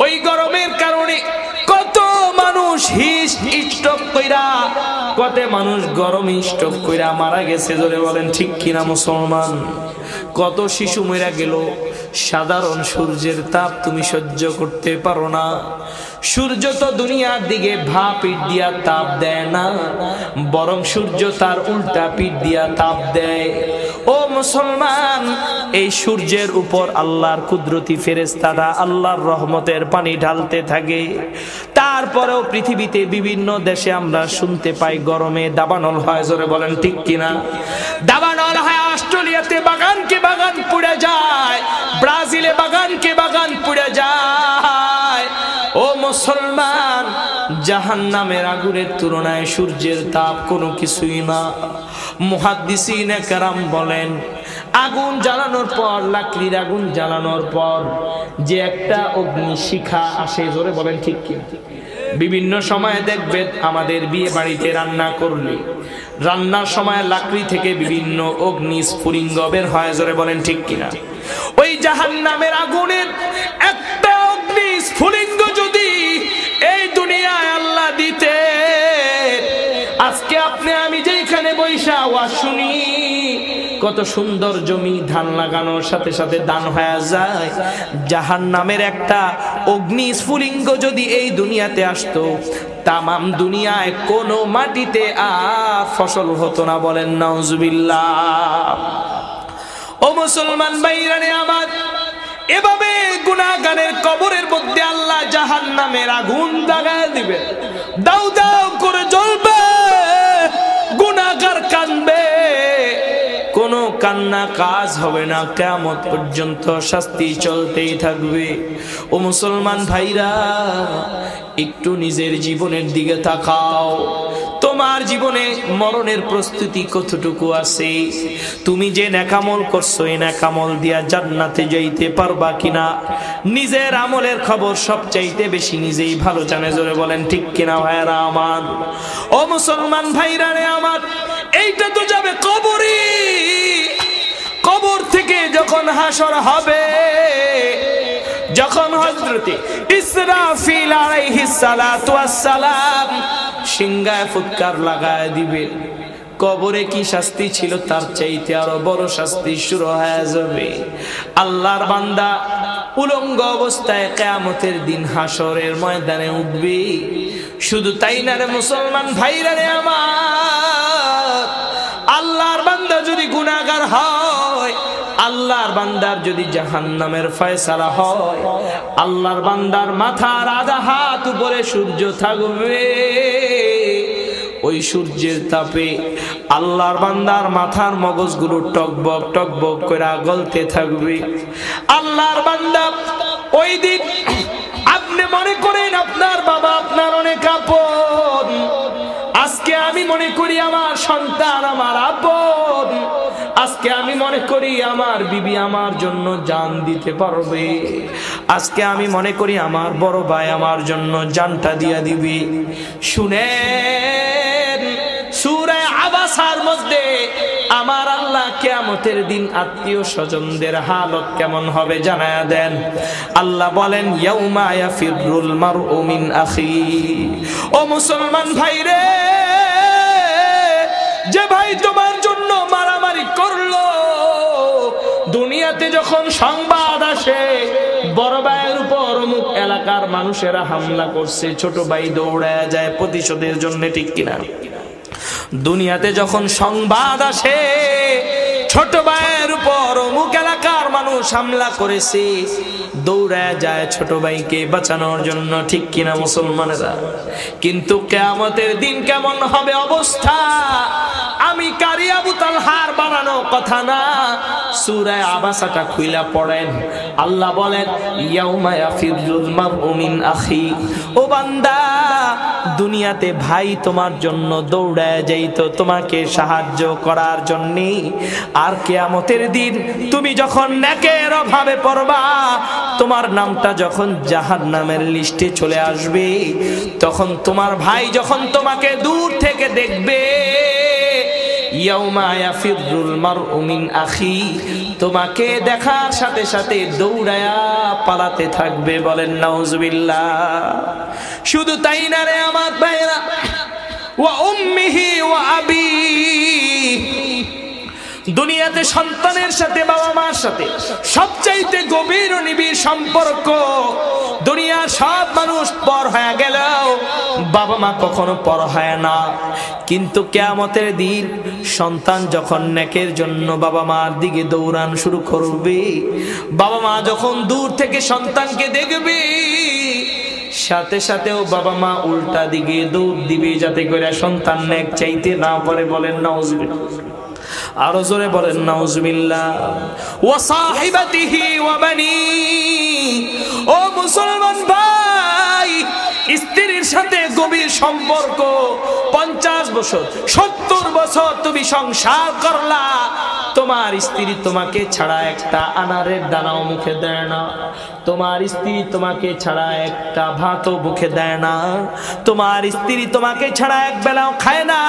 ওই গরমের কারণে কত মানুষ স্ট্রোক কইরা, কত মানুষ গরম স্ট্রোক কইরা মারা গেছে। জোরে বলেন ঠিক কিনা মুসলমান? কত শিশু মরে গেল। সাধারণ সূর্যের তাপ তুমি সহ্য করতে পারো না। সূর্য তো দুনিয়ার দিকে ভা পিঠ দিয়া তাপ দেয় না, বরং সূর্য তার উল্টা পিঠ দিয়া তাপ দেয়। ও মুসলমান, এই সূর্যের উপর আল্লাহর কুদরতি ফেরেশতারা আল্লাহর রহমতের পানি ঢালতে থাকে। তারপরেও পৃথিবীতে বিভিন্ন দেশে আমরা শুনতে পাই গরমে দাবানল হয়। জোরে বলেন ঠিক কিনা? দাবানল হয়। অস্ট্রেলিয়াতে বাগানকে বাগান পুড়ে যায়, ব্রাজিলে বাগানকে বাগান পুড়ে যায়। ও মুসলমান, জাহান্নামের আগুনের তুলনায় সূর্যের তাপ কোনো কিছুই না। মুহাদ্দিসিনে কেরাম বলেন, আগুন জ্বালানোর পর, লাকড়ির আগুন জ্বালানোর পর যে একটা অগ্নিশিখা আসে, জোরে বলেন ঠিক কি? বিভিন্ন সময়ে দেখবেন আমাদের বিয়ে বাড়িতে রান্না করলে রান্নার সময় লাকড়ি থেকে বিভিন্ন অগ্নি স্ফুলিঙ্গ বের হয়। জোরে বলেন ঠিক কিনা? ওই জাহান্নামের আগুনের একটা অগ্নি স্ফুলিঙ্গ যদি এই দুনিয়ায় আল্লাহ দিতে, আজকে আপনি আমি যেখানে বৈশা ওয়াজ শুনি, কত সুন্দর জমি, ধান লাগানোর সাথে সাথে দান হয়ে যায়। জাহান্নামের একটা অগ্নি স্ফুলিঙ্গ যদি এই দুনিয়াতে আসতো, তামাম দুনিয়ায় কোনো মাটিতে আর ফসল হতো না। বলেন নাউজুবিল্লাহ। ও মুসলমান ভাইরানে আমার, এভাবে গুনাহগারের কবরের মধ্যে আল্লাহ জাহান্নামের আগুন লাগায় দিবে, দাউ দাউ করে জ্বলবে। গুনাহগার কাঁদবে, কোনো কান্না কাজ হবে না, কিয়ামত পর্যন্ত শাস্তি চলতেই থাকবে। ও মুসলমান ভাইরা, একটু নিজের জীবনের দিকে তাকাও। তোমার জীবনে মরণের প্রস্তুতি কতটুকু আছে? তুমি যে নেকামল করছো, এই নেকামল দিয়া জান্নাতে যাইতে পারবা কিনা? নিজের আমলের খবর সবচাইতে বেশি নিজেই ভালো জানে। জোরে বলেন ঠিক কিনা ভাইরা আমার? ও মুসলমান ভাইরা রে আমার, এইটা তো যাবে কবরে। কবর থেকে যখন হাসর হবে, যখন হযরতে ইসরাফিল আলাইহিস সালাতু ওয়াস সালাম সিংহায় ফুৎকার লাগায় দিবে, কবরে কি শাস্তি ছিল তার চাইতে আরো বড় শাস্তি শুরু হয়ে যাবে। আল্লাহর বান্দা উলঙ্গ অবস্থায় কিয়ামতের দিন হাসরের ময়দানে উঠবে। শুধু তাই না রে মুসলমান ভাইরা রে আমার, আল্লাহর বান্দা যদি গুনাহগার হয়, আল্লাহর বান্দার যদি জাহান্নামের ফয়সালা হয়, আল্লাহর বান্দার মাথার আধা হাত উপরে সূর্য থাকবে। ওই সূর্যের তাপে আল্লাহর বান্দার মাথার মগজগুলো টকবক টকবক করে গলতে থাকবে। আল্লাহর বান্দা ওই দিন, আপনি মনে করেন আপনার বাবা আপনার অনেক আপন, আজকে আমি মনে করি আমার সন্তান আমার আপন, আজকে আমি মনে করি আমার বিবি আমার জন্য জান দিতে পারবে, আজকে আমি মনে করি আমার বড় ভাই আমার জন্য জানটা দিয়া দিবে। শুনেন, সূরা আবাসার মধ্যে আমার আল্লাহ কিয়ামতের দিন আত্মীয় স্বজনদের হালত কেমন হবে জানায়া দেন। আল্লাহ বলেন, ইয়াউমা ইয়াফিরুল মারউ মিন আখি। ও মুসলমান ভাই রে, যে ভাই তোমার জন্য মারামারি করলো, দুনিয়াতে যখন সংবাদ আসে বড় ভাইয়ের উপর অমুক এলাকার মানুষেরা হামলা করছে, ছোট ভাই দৌড়ায় যায় প্রতিশোধের জন্য, ঠিক কিনা? দুনিয়াতে যখন সংবাদ আসে ছোট ভাইয়ের উপর অমুক এলাকার মানুষ হামলা করেছে, দৌড়ায় যায় ছোট ভাইকে বাঁচানোর জন্য, ঠিক কিনা মুসলমানেরা? কিন্তু কিয়ামতের দিন কেমন হবে অবস্থা, আমি কারি আবু তালহার বানানো কথা না, সূরা আবাসাটা খুইলা পড়েন। আল্লাহ বলেন, ইয়াউমা ইয়াফিরুল মারউ মিন আখি। ও বান্দা, দুনিয়াতে ভাই তোমার জন্য দৌড়ায় যাইতো তোমাকে সাহায্য করার জন্য, আর কিয়ামতের দিন তুমি যখন নেকের অভাবে পড়বা, তোমার নামটা যখন জাহান্নামের লিস্টে চলে আসবে, তখন তোমার ভাই যখন তোমাকে দূর থেকে দেখবে, ইয়াউমা ইয়াফিরুল মারউ মিন আখি, তোমাকে দেখার সাথে সাথে দৌড়ায়া পালাতে থাকবে। বলেন নাউজুবিল্লাহ। শুধু তাই না রে আমার ভাইরা, ওয়া উম্মিহি ওয়া আবি, দুনিয়াতে সন্তানের সাথে বাবা মার সাথে সবচাইতে গভীর ও নিবিড় সম্পর্ক। দুনিয়ার সব মানুষ পর হয়ে গেলেও বাবা মা কখনো পর হয় না, কিন্তু কিয়ামতের দিন সন্তান যখন নেকের জন্য বাবা মার দিকে দৌড়ান শুরু করবে, বাবা মা যখন দূর থেকে সন্তানকে দেখবে, সাথে সাথেও বাবা মা উল্টা দিকে দৌড় দিবে যাতে করে সন্তান নেক চাইতে না পারে। বলেন নাউজুবিল্লাহ। আরো জোরে বলেন নাউজুবিল্লাহ। ওয়া সাহিবাতিহি ওয়া বানি। ও মুসলমান ভাই, স্ত্রীর সাথে গভীর সম্পর্ক, 50 বছর 70 বছর তুমি সংসার করলা, তোমার স্ত্রী তোমাকে ছাড়া একটা আনারের দানাও মুখে দেয় না, তোমার স্ত্রী তোমাকে ছাড়া একটা ভাতও মুখে দেয় না, তোমার স্ত্রী তোমাকে ছাড়া এক বেলাও খায় না।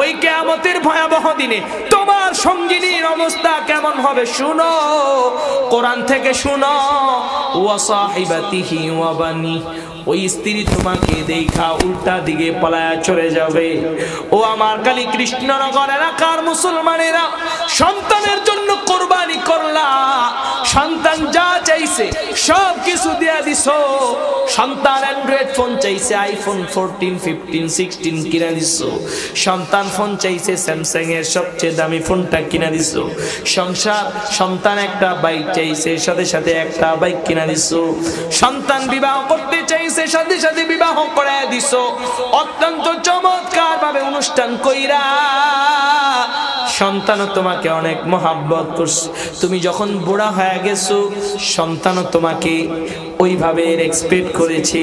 ওই কিয়ামতের ভয়াবহ দিনে তোমার সঙ্গিনীর অবস্থা কেমন হবে শুনো, কোরআন থেকে শুনো। ওয়া সাহিবাতিহি ওয়া বানি, ওই স্ত্রী তোমাকে দেখা উল্টা দিকে পালায়া চলে যাবে। ও আমার কালী কৃষ্ণনগর এলাকার মুসলমানেরা, সন্তানের জন্য কোরবানি করলা, সন্তান যা চাইছে সব কিছু দিয়া দিছো। সন্তান অ্যান্ড্রয়েড ফোন চাইছে, আইফোন 14, 15, 16 কিনা দিছো। সন্তান ফোন চাইছে স্যামসাং এর সবচেয়ে দামি ফোনটা কিনা দিছো। সন্তান একটা বাইক চাইছে, সাথে সাথে একটা বাইক কিনা দিছো। সন্তান বিবাহ করতে চাইছে, সাথে সাথে বিবাহ করে দিছো। অত্যন্ত চমৎকার ভাবে অনুষ্ঠান কইরা সন্তানও তোমাকে অনেক মহাব্বত করছে। তুমি যখন বুড়া হয়ে গেছো, সন্তানও তোমাকে ওইভাবে এক্সপেক্ট করেছে।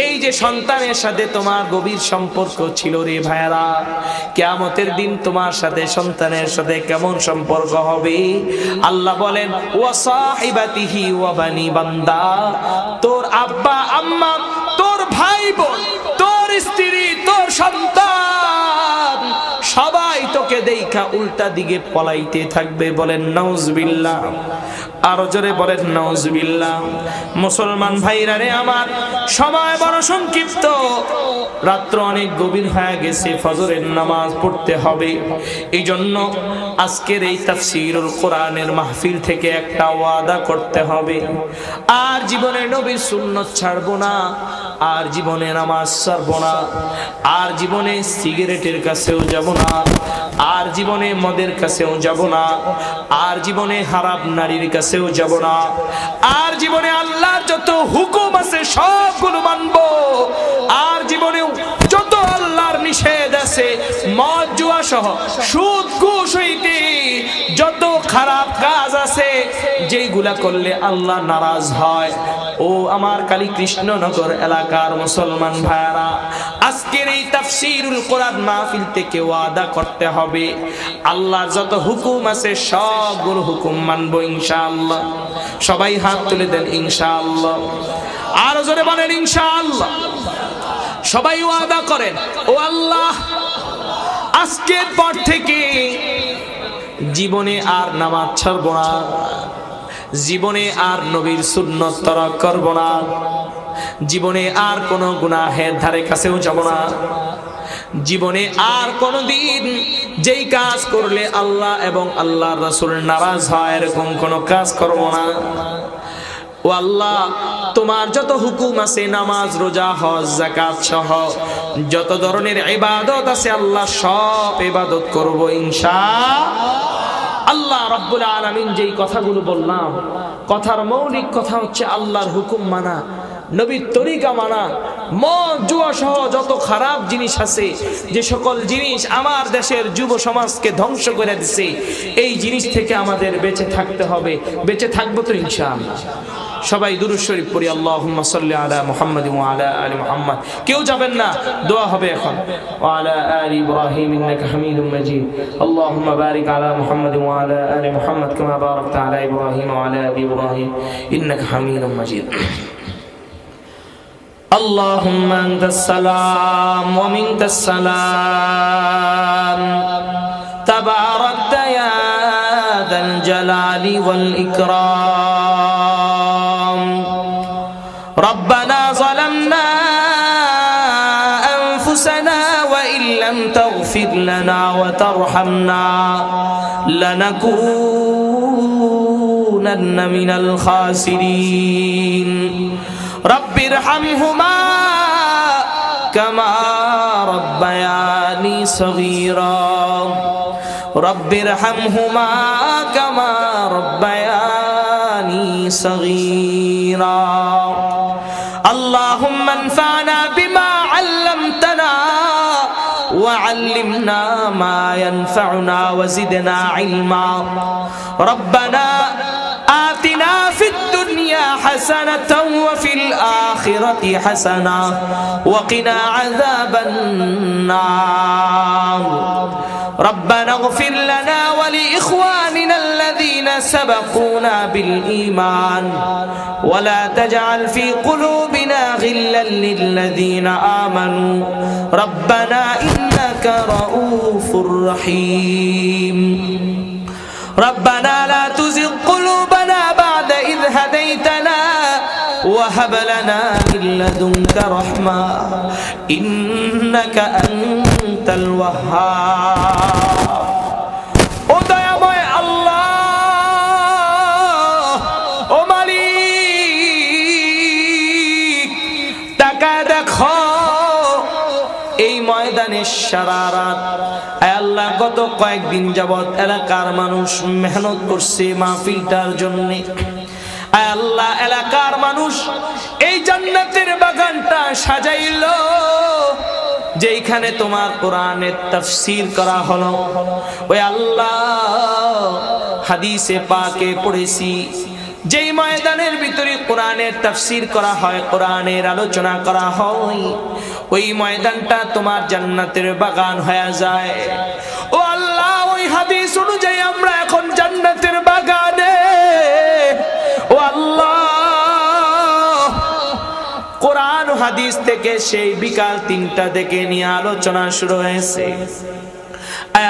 এই যে সন্তানের সাথে তোমার গভীর সম্পর্ক ছিল রে ভাইরা, কিয়ামতের দিন তোমার সাথে সন্তানের সাথে কেমন সম্পর্ক হবে? আল্লাহ বলেন, ওয়া সাহিবাতিহি ওয়া বানি। বান্দা, তোর আব্বা আম্মা, তোর ভাই বোন, তোর স্ত্রী, তোর সন্তান সবাই তোকে দেখা উল্টা দিকে পলাইতে থাকবে। বলেন নাউজুবিল্লাহ। আরো জোরে বলেন নাউজুবিল্লাহ। মুসলমান ভাইরা রে আমার, সময় বড় সংক্ষিপ্ত, রাত্র অনেক গভীর হয়ে গেছে, ফজরের নামাজ পড়তে হবে। এই জন্য আজকের এই তাফসীরুল কোরআনের মাহফিল থেকে একটা ওয়াদা করতে হবে, আর জীবনে নবীর সুন্নাত ছাড়বো না, আর জীবনে নামাজ ছাড়বো না, আর জীবনে সিগারেটের কাছেও যাব না, আর জীবনে মদের কাছেও যাব না, আর জীবনে হারাম নারীর কাছেও যাব না, আর জীবনে আল্লাহর যত হুকুম আছে সবগুলো মানবো, আর জীবনে যত আল্লাহর নিষেধ আছে মদ জুয়া সহ সুদ ঘুষ হইতে যত খারাপ কাজ আছে যেইগুলা করলে আল্লাহ নারাজ হয়। ও আমার কালী কৃষ্ণনগর এলাকার মুসলমান ভাইরা, আজকের এই তাফসীরুল কোরআন মাহফিল থেকে ওয়াদা করতে হবে আল্লাহর যত হুকুম আছে সবগুলো হুকুম মানবো ইনশাআল্লাহ। সবাই হাত তুলে দেন ইনশাআল্লাহ, আর জোরে বলেন ইনশাআল্লাহ। সবাই ওয়াদা করেন, ও আল্লাহ আজকের পর থেকে জীবনে আর নামাজ ছাড়ব না, জীবনে আর নবীর সুন্নাত তারাক করব না, জীবনে আর কোনো গুনাহের ধারে কাছেও যাব না, জীবনে আর কোনোদিন যেই কাজ করলে আল্লাহ এবং আল্লাহর রাসূল নারাজ হয় এরকম কোনো কাজ করব না। ও আল্লাহ তোমার যত হুকুম আছে নামাজ রোজা হজ যাকাত সহ যত ধরনের ইবাদত আছে আল্লাহ সব ইবাদত করব ইনশাআল্লাহ। রাব্বুল আলামিন যেই কথাগুলো বললাম, কথার মৌলিক কথা হচ্ছে আল্লাহর হুকুম মানা, নবীর তরিকা মানা, মদ জুয়া সহ যত খারাপ জিনিস আছে, যে সকল জিনিস আমার দেশের যুব সমাজকে ধ্বংস করে দিছে, এই জিনিস থেকে আমাদের বেঁচে থাকতে হবে। বেঁচে থাকবো তো ইনশাআল্লাহ। সবাই দুরূদ শরীফ পড়ি, আল্লাহুম্মা সাল্লি আলা মুহাম্মাদ ওয়া আলা আলি মুহাম্মাদ। কেউ যাবেন না, দোয়া হবে এখন। ওয়া আলা আলি ইব্রাহিম ইন্নাকা হামিদুম মাজিদ। আল্লাহুম্মা বারিক আলা মুহাম্মাদ ওয়া আলা আলি মুহাম্মাদ কামা বারাকতা আলা ইব্রাহিম ওয়া আলা আলি ইব্রাহিম ইন্নাকা হামিদুম মাজিদ। আল্লাহুম্মা আনতাস সালাম ওয়া মিনকাস সালাম তাবারাকতা ইয়া যাল জালালি ওয়াল ইকরাম। ربنا ظلمنا أنفسنا وإن لم تغفر لنا وترحمنا لنكونن من الخاسرين رب ارحمهما كما ربياني صغيرا رب ارحمهما كما ربياني صغيرا اللهم انفعنا بما علمتنا وعلمنا ما ينفعنا وزدنا علما ربنا آتنا في الدنيا حسنة وفي الآخرة حسنة وقنا عذاب النار ربنا اغفر لنا ولإخواننا الذين سبقونا بالإيمان ولا تجعل في قلوبنا غلا للذين آمنوا ربنا إنك رؤوف رحيم ربنا لا تزغ قلوبنا بعد إذ هديتنا وهب لنا من لدنك رحمة إنك أنت الوهاب ও দয়াময় আল্লাহ, ও মালিক, তাকায় দেখো এই ময়দানে সারা রাত আল্লাহ গত কয়েকদিন যাবত এলাকার মানুষ মেহনত করছে মাহফিলটার জন্য। আল্লাহ এলাকার মানুষ এই জান্নাতের বাগানটা সাজাইলো যেখানে তোমার কোরআনের তাফসীর করা হলো। ওই আল্লাহ হাদিসে পাকে পড়েছি যেই ময়দানের ভিতরে কোরআনের তাফসীর করা হয়, কোরআনের আলোচনা করা হয়, ওই ময়দানটা তোমার জান্নাতের বাগান হয়ে যায়। ও আল্লাহ ওই হাদিস অনুযায়ী আমরা এখন জান্নাতের বাগানে। ও আল্লাহ কোরআন হাদিস থেকে সেই বিকাল 3টা থেকে নিয়ে আলোচনা শুরু হয়েছে।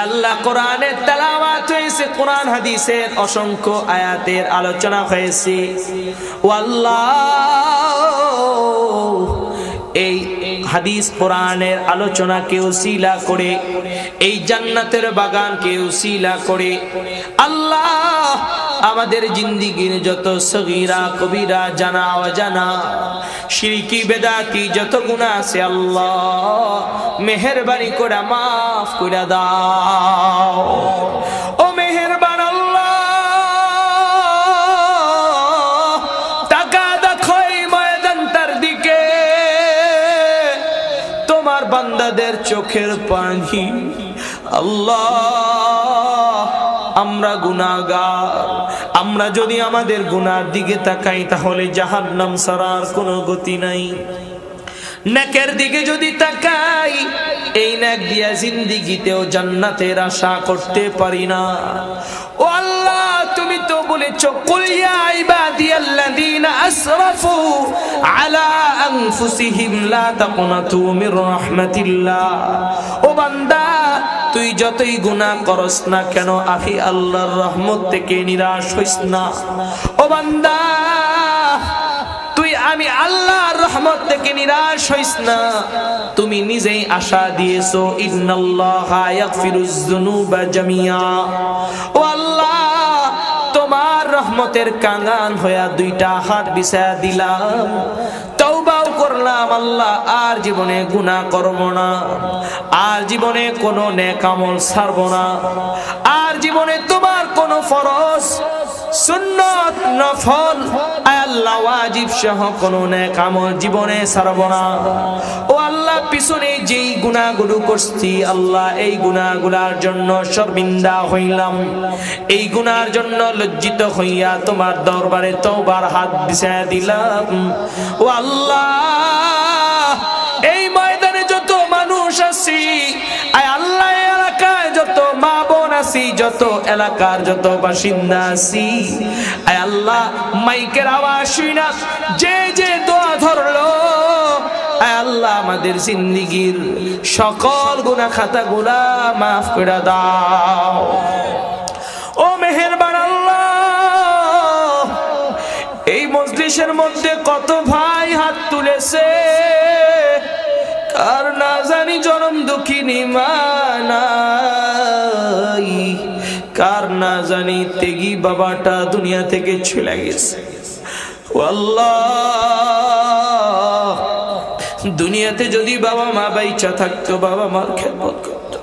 আল্লাহ কোরআনের তেলাওয়াত হয়েছে, কোরআন হাদিসের অসংখ্য আয়াতের আলোচনা হয়েছে। ও আল্লাহ এই হাদিস কোরআনের আলোচনাকে উসিলা করে এই জান্নাতের বাগানকে উসিলা করে আল্লাহ আমাদের জিন্দেগির যত সগীরা কবিরা জানা অজানা শিরকি বেদাতি যত গুনাহ আছে আল্লাহ মেহেরবানি করে মাফ করে দাও। ও মেহেরবান আল্লাহ, তাকা দেখো এই ময়দানটার দিকে, তোমার বান্দাদের চোখের পানি আল্লাহ আমরা গুনাহগার। আমরা যদি আমাদের গুনার দিকে তাকাই তাহলে জাহান্নাম ছাড়া আর কোনো গতি নাই। নেকের দিকে যদি তাকাই, এই নেক দিয়া জিন্দেগিতেও জান্নাতের আশা করতে পারি না। ও আল্লাহ, তুমি তো বলেছো কুল ইয়া ইবাদিয়াল্লাযীনা আসরাফু আলা আনফুসিহিম লা তাকুনাতু মির রাহমাতিল্লাহ। ও বান্দা, তুই যতই গুনাহ করস না কেন আমি আল্লাহর রহমত থেকে নিরাশ হইস না। ও বান্দা, তুই আমি আল্লাহর রহমত থেকে নিরাশ হইস না। তুমি নিজেই আশা দিয়েছো ইন্নাল্লাহা ইয়াগফিরুজ যুনুবা জামিয়া। ও আল্লাহ, তোমার রহমতের কাঙ্গাল হইয়া দুইটা হাত বিছায়া দিলাম, তওবাও করলাম আল্লাহ, আর জীবনে গুনাহ করব না, আর জীবনে কোনো নেক আমল ছাড়ব না, আর জীবনে তোমার কোনো ফরজ সুন্নাত নফল আল্লাহ ওয়াজিব সহ কোনো নেক আমল জীবনে ছাড়ব না। ও আল্লাহ, পিছনে যেই গুনাহগুলো করছি আল্লাহ, এই গুনাহগুলোর জন্য শর্মিন্দা হইলাম, এই গুনাহর জন্য লজ্জিত হইয়া তোমার দরবারে তওবার হাত বিছায়া দিলাম। ও আল্লাহ, এই ময়দানে যত মানুষ আছি, আয় আল্লাহ, এলাকায় যত মা বোন আছি, যত এলাকার যত বাসিন্দা আছি, আয় আল্লাহ, মাইকের আওয়াজ শুনা যে যে দোয়া ধরলো, আয় আল্লাহ, আমাদের জিন্দেগীর সকল গুনাহ খাতাগুলা মাফ করে দাও। ও মেহেরবান আল্লাহ, এই মজলিসের মধ্যে কত ভাই হাত তুলেছে, কার না জানি জনম দুঃখিনী মা নাই, কার না জানি তেগি বাবাটা দুনিয়া থেকে চলে গেছে। ও আল্লাহ, দুনিয়াতে যদি বাবা মা বাইচা থাকতো, বাবা মার খেদমত করতো।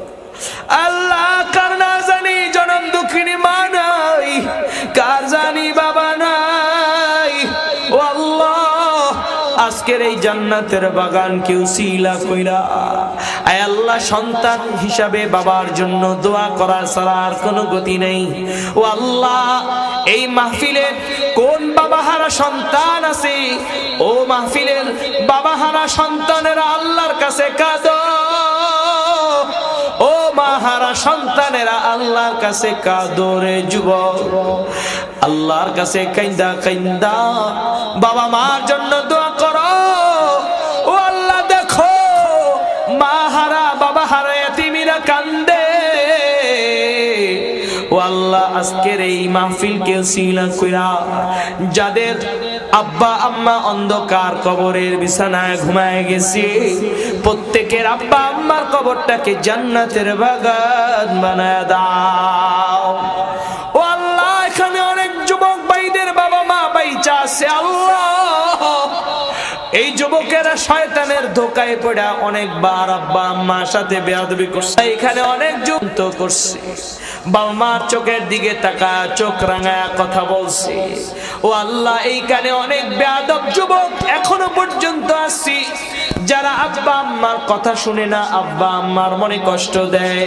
আল্লাহ, কার না জানি জনম দুঃখিনী মা নাই, কার জানি বাবা নাই। ও আল্লাহ, আজকের এই জান্নাতের বাগান কেউ সিলা কইরা, আয় আল্লাহ, সন্তান হিসাবে বাবার জন্য দোয়া করা ছাড়া আর কোনো গতি নেই। ও আল্লাহ, এই মাহফিলে কোন বাবাহারা সন্তান আছে, ও মাহফিলের বাবাহারা সন্তানেরা আল্লাহর কাছে কাঁদো, ও মাহারা সন্তানেরা আল্লাহর কাছে কাঁদো রে যুবক, আল্লাহর কাছে কাইন্দা কাইন্দা বাবা মার জন্য দোয়া করো। ও আল্লাহ, দেখো মাহারা বাবাহারা এতিমিরা কান্দে। ও আল্লাহ, আজকের এই মাহফিলকে উসিলা কইরা যাদের আব্বা আম্মা অন্ধকার কবরের বিছানায় ঘুমায় গেছে, প্রত্যেকের আব্বা আম্মার কবরটাকে জান্নাতের বাগান বানায় দাও। ও আল্লাহ, এখানে অনেক যুবক ভাইদের বাবা মা বাইচা আছে আল্লাহ, এই যুবকেরা শয়তানের ধোকায় পড়া অনেকবার আব্বা আম্মার সাথে বেয়াদবি করছে, এখানে অনেক যুদ্ধ করছে, বাবা মার চোখের দিকে তাকা চোখ রাঙায়া কথা বলছে। ও আল্লাহ, এইখানে অনেক বেয়াদব যুবক এখনো পর্যন্ত আসছি, যারা আব্বা আম্মার কথা শুনে না, আব্বা আম্মার মনে কষ্ট দেয়।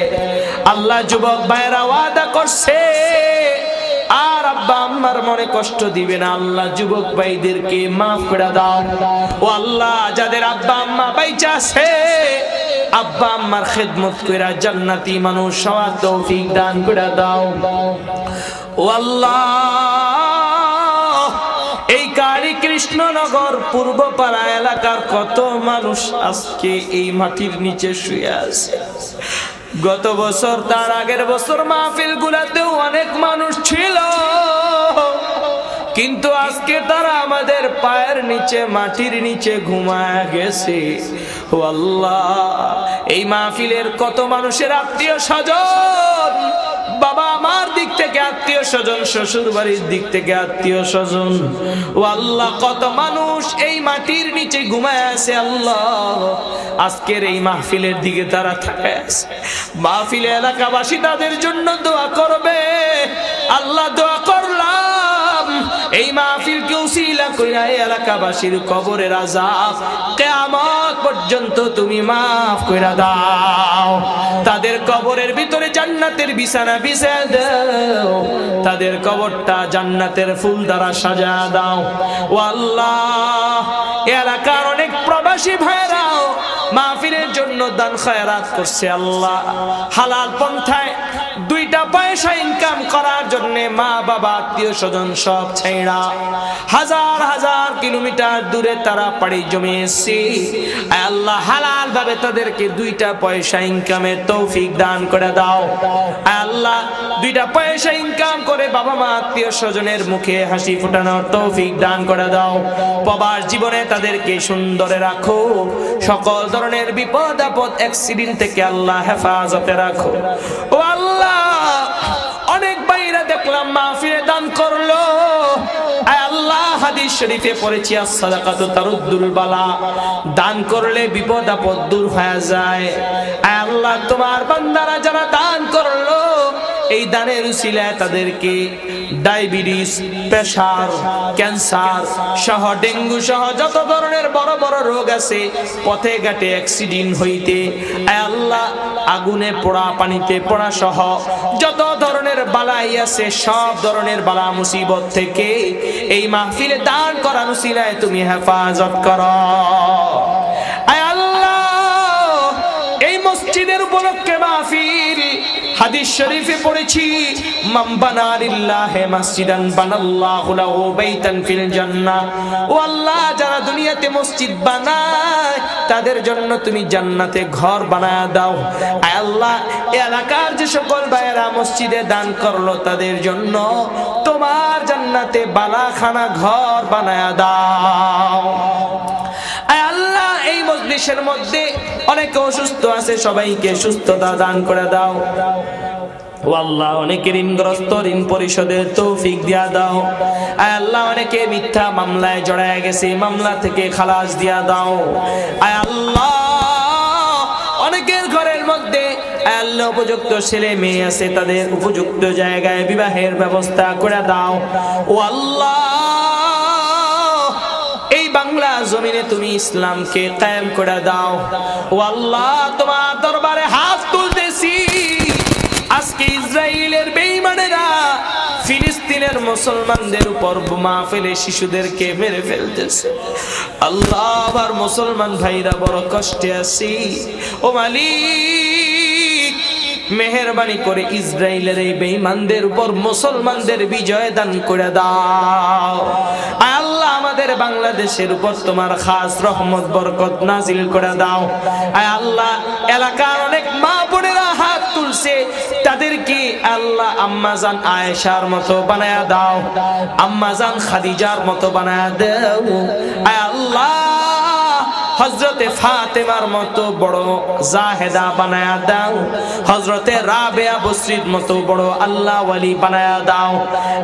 আল্লাহ, যুবক ভাইরা ওয়াদা করছে আর আব্বা আম্মার মনে কষ্ট দিবে না। আল্লাহ, যুবক ভাইদেরকে মাফ করে দাও। ও আল্লাহ, যাদের আব্বা আম্মা বাইচা আছে, আব্বা আম্মার খেদমত কইরা জান্নাতি মানুষ হওয়ার তৌফিক দান করে দাও। ও আল্লাহ, এই কারি কৃষ্ণনগর পূর্বপাড়া এলাকার কত মানুষ আজকে এই মাটির নিচে শুয়ে আছে। গত বছর, তার আগের বছর মাহফিল গুলাতেও অনেক মানুষ ছিল, কিন্তু আজকে তারা আমাদের পায়ের নিচে মাটির নিচে ঘুমায় গেছে। ও আল্লাহ, এই মাহফিলের কত মানুষের আত্মীয় স্বজন, বাবা আমার দিক থেকে আত্মীয় স্বজন, শ্বশুর বাড়ির দিক থেকে আত্মীয় স্বজন, ও আল্লাহ, কত মানুষ এই মাটির নিচে ঘুমায় আছে। আল্লাহ, আজকের এই মাহফিলের দিকে তারা তাকায় আছে। মাহফিলে এলাকাবাসী তাদের জন্য দোয়া করবে। আল্লাহ, দোয়া করলাম এই মাহফিলকে উসিলা কইরা এলাকাবাসীর কবরের আযাব কিয়ামত পর্যন্ত তুমি মাফ কইরা দাও। তাদের কবরের ভিতরে জান্নাতের বিছানা বিছায়া দাও। তাদের কবরটা জান্নাতের ফুল দ্বারা সাজায়া দাও। ও আল্লাহ, এলাকার অনেক প্রবাসী ভাইরাও মাহফিলের জন্য দান খয়রাত করছে আল্লাহ, হালাল পন্থায় দুইটা পয়সা ইনকাম করার জন্য মা বাবা আত্মীয় স্বজন সব ছেড়া হাজার হাজার কিলোমিটার দূরে তারা পাড়ি জমিয়েছে। আল্লাহ হালাল ভাবে তাদেরকে দুইটা পয়সা ইনকামের তৌফিক দান করে দাও। আল্লাহ দুইটা পয়সা ইনকাম করে বাবা মা আত্মীয় স্বজনের মুখে হাসি ফোটানোর তৌফিক দান করে দাও। প্রবাস জীবনে তাদেরকে সুন্দরে রাখো, সকল ধরনের বিপদ আপদ অ্যাক্সিডেন্ট থেকে আল্লাহ হেফাজতে রাখো। ও আল্লাহ, অনেক ভাইরা দেখলাম মাহফিলে দান করলো। আল্লাহ হাদিস শরীফে পড়েছি as-সাদাকাতু তারুদ্দুল বালা, দান করলে বিপদ আপদ দূর হয়ে যায়। আল্লাহ তোমার বান্দারা যারা দান করলো, এই দানের উসিলায় তাদেরকে ডায়াবেটিস, প্রেসার, ক্যান্সার সহ ডেঙ্গু সহ যত ধরনের বড় বড় রোগ আছে, পথে ঘাটে অ্যাক্সিডেন্ট হইতে, আল্লাহ আগুনে পোড়া, পানিতে পোড়া সহ যত ধরনের বালাই আছে, সব ধরনের বালা মুসিবত থেকে এই মাহফিলে দান করার উসিলায় তুমি হেফাজত করো। এই মসজিদের উপলক্ষে মাহফিল, হাদিস শরীফে পড়েছি মান বানা লিল্লাহি মাসজিদান বানাল্লাহু লাহু বাইতান ফিল জান্নাহ। ও আল্লাহ, যারা দুনিয়াতে মসজিদ বানায় তাদের জন্য তুমি জান্নাতে ঘর বানায়া দাও। আয় আল্লাহ, এই এলাকার যে সকল ভাইয়েরা মসজিদে দান করলো তাদের জন্য তোমার জান্নাতে বালাখানা ঘর বানায়া দাও। আয় আল্লাহ, এই মজলিসের মধ্যে অনেকে অসুস্থ আছে, সবাইকে সুস্থতা দান করে দাও। ও আল্লাহ, অনেকে ঋণগ্রস্ত, ঋণ পরিশোধের তৌফিক দিয়া দাও। আয় আল্লাহ, অনেকে মিথ্যা মামলায় জড়ায় গেছে, মামলা থেকে খালাস দিয়া দাও। আয় আল্লাহ, অনেকের ঘরের মধ্যে আল্লাহ উপযুক্ত ছেলে মেয়ে আছে, তাদের উপযুক্ত জায়গায় বিবাহের ব্যবস্থা করে দাও। ও আল্লাহ, এই বাংলা জমিনে তুমি ইসলামকে কায়েম করে দাও। ও আল্লাহ, তোমার দরবারে হাত তুলতেছি। আজকে ইসরায়েলের বেঈমানেরা ফিলিস্তিনের মুসলমানদের উপর বোমা ফেলে শিশুদেরকে মেরে ফেলতেছে। আল্লাহ, আবার মুসলমান ভাইরা বড় কষ্টে আছে। ও মালিক, মেহেরবানি করে ইসরায়েলের এই বেঈমানদের উপর মুসলমানদের বিজয় দান করে দাও। আল্লাহ, আমাদের বাংলাদেশের উপর তোমার খাস রহমত বরকত নাজিল করে দাও। আয় আল্লাহ, এলাকার অনেক মা বোনেরা হাত তুলছে, তাদেরকে আল্লাহ আম্মাজান আয়েশার মতো বানায়া দাও, আম্মাজান খাদিজার মতো বানায়া দাও। আয় আল্লাহ, হযরতে ফাতেমার মতো বড় জাহেদা বানায়া দাও, হযরতে রাবেয়া বসরির মতো বড় আল্লাহ ওয়ালি বানায়া দাও।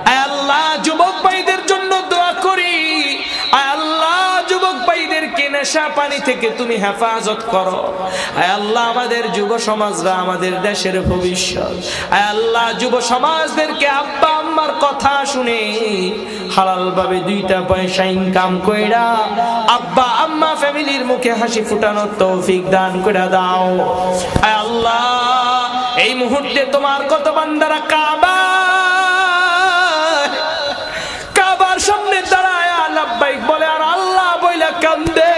আয় আল্লাহ, যুবক ভাইদের জন্য দোয়া করি। আয় আল্লাহ, যুবক ভাইদেরকে নেশা পানি থেকে তুমি হেফাজত করো। আয় আল্লাহ, আমাদের যুব সমাজরা আমাদের দেশের ভবিষ্যৎ। আয় আল্লাহ, যুব সমাজদেরকে আব্বা আম্মার কথা শুনে হালাল ভাবে দুইটা পয়সা ইনকাম কইরা আব্বা আম্মা ফ্যামিলির মুখে হাসি ফুটানোর তৌফিক দান করে দাও। আয় আল্লাহ, এই মুহূর্তে তোমার কত বান্দারা কাবার সামনে দাঁড়ায় লাব্বাইক বলে আর আল্লাহ বইলা কান্দে।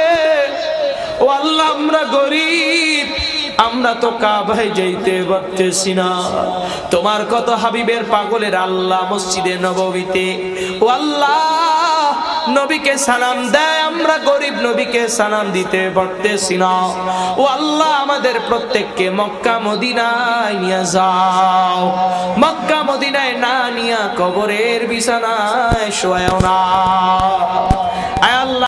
ও আল্লাহ, আমরা গরিব, আমরা তো কাবায় যাইতে পারতেছি না। তোমার কত হাবিবের পাগলের আল্লাহ মসজিদে নববীতে, ও আল্লাহ, নবীকে সালাম দেয়, আমরা গরিব নবীকে সালাম দিতে পারতেছি না। ও আল্লাহ, আমাদের প্রত্যেককে মক্কা মদিনায় নিয়ে যাও। মক্কা মদিনায় না নিয়া কবরের বিছানায় শোয়াও না। আয় আল্লাহ।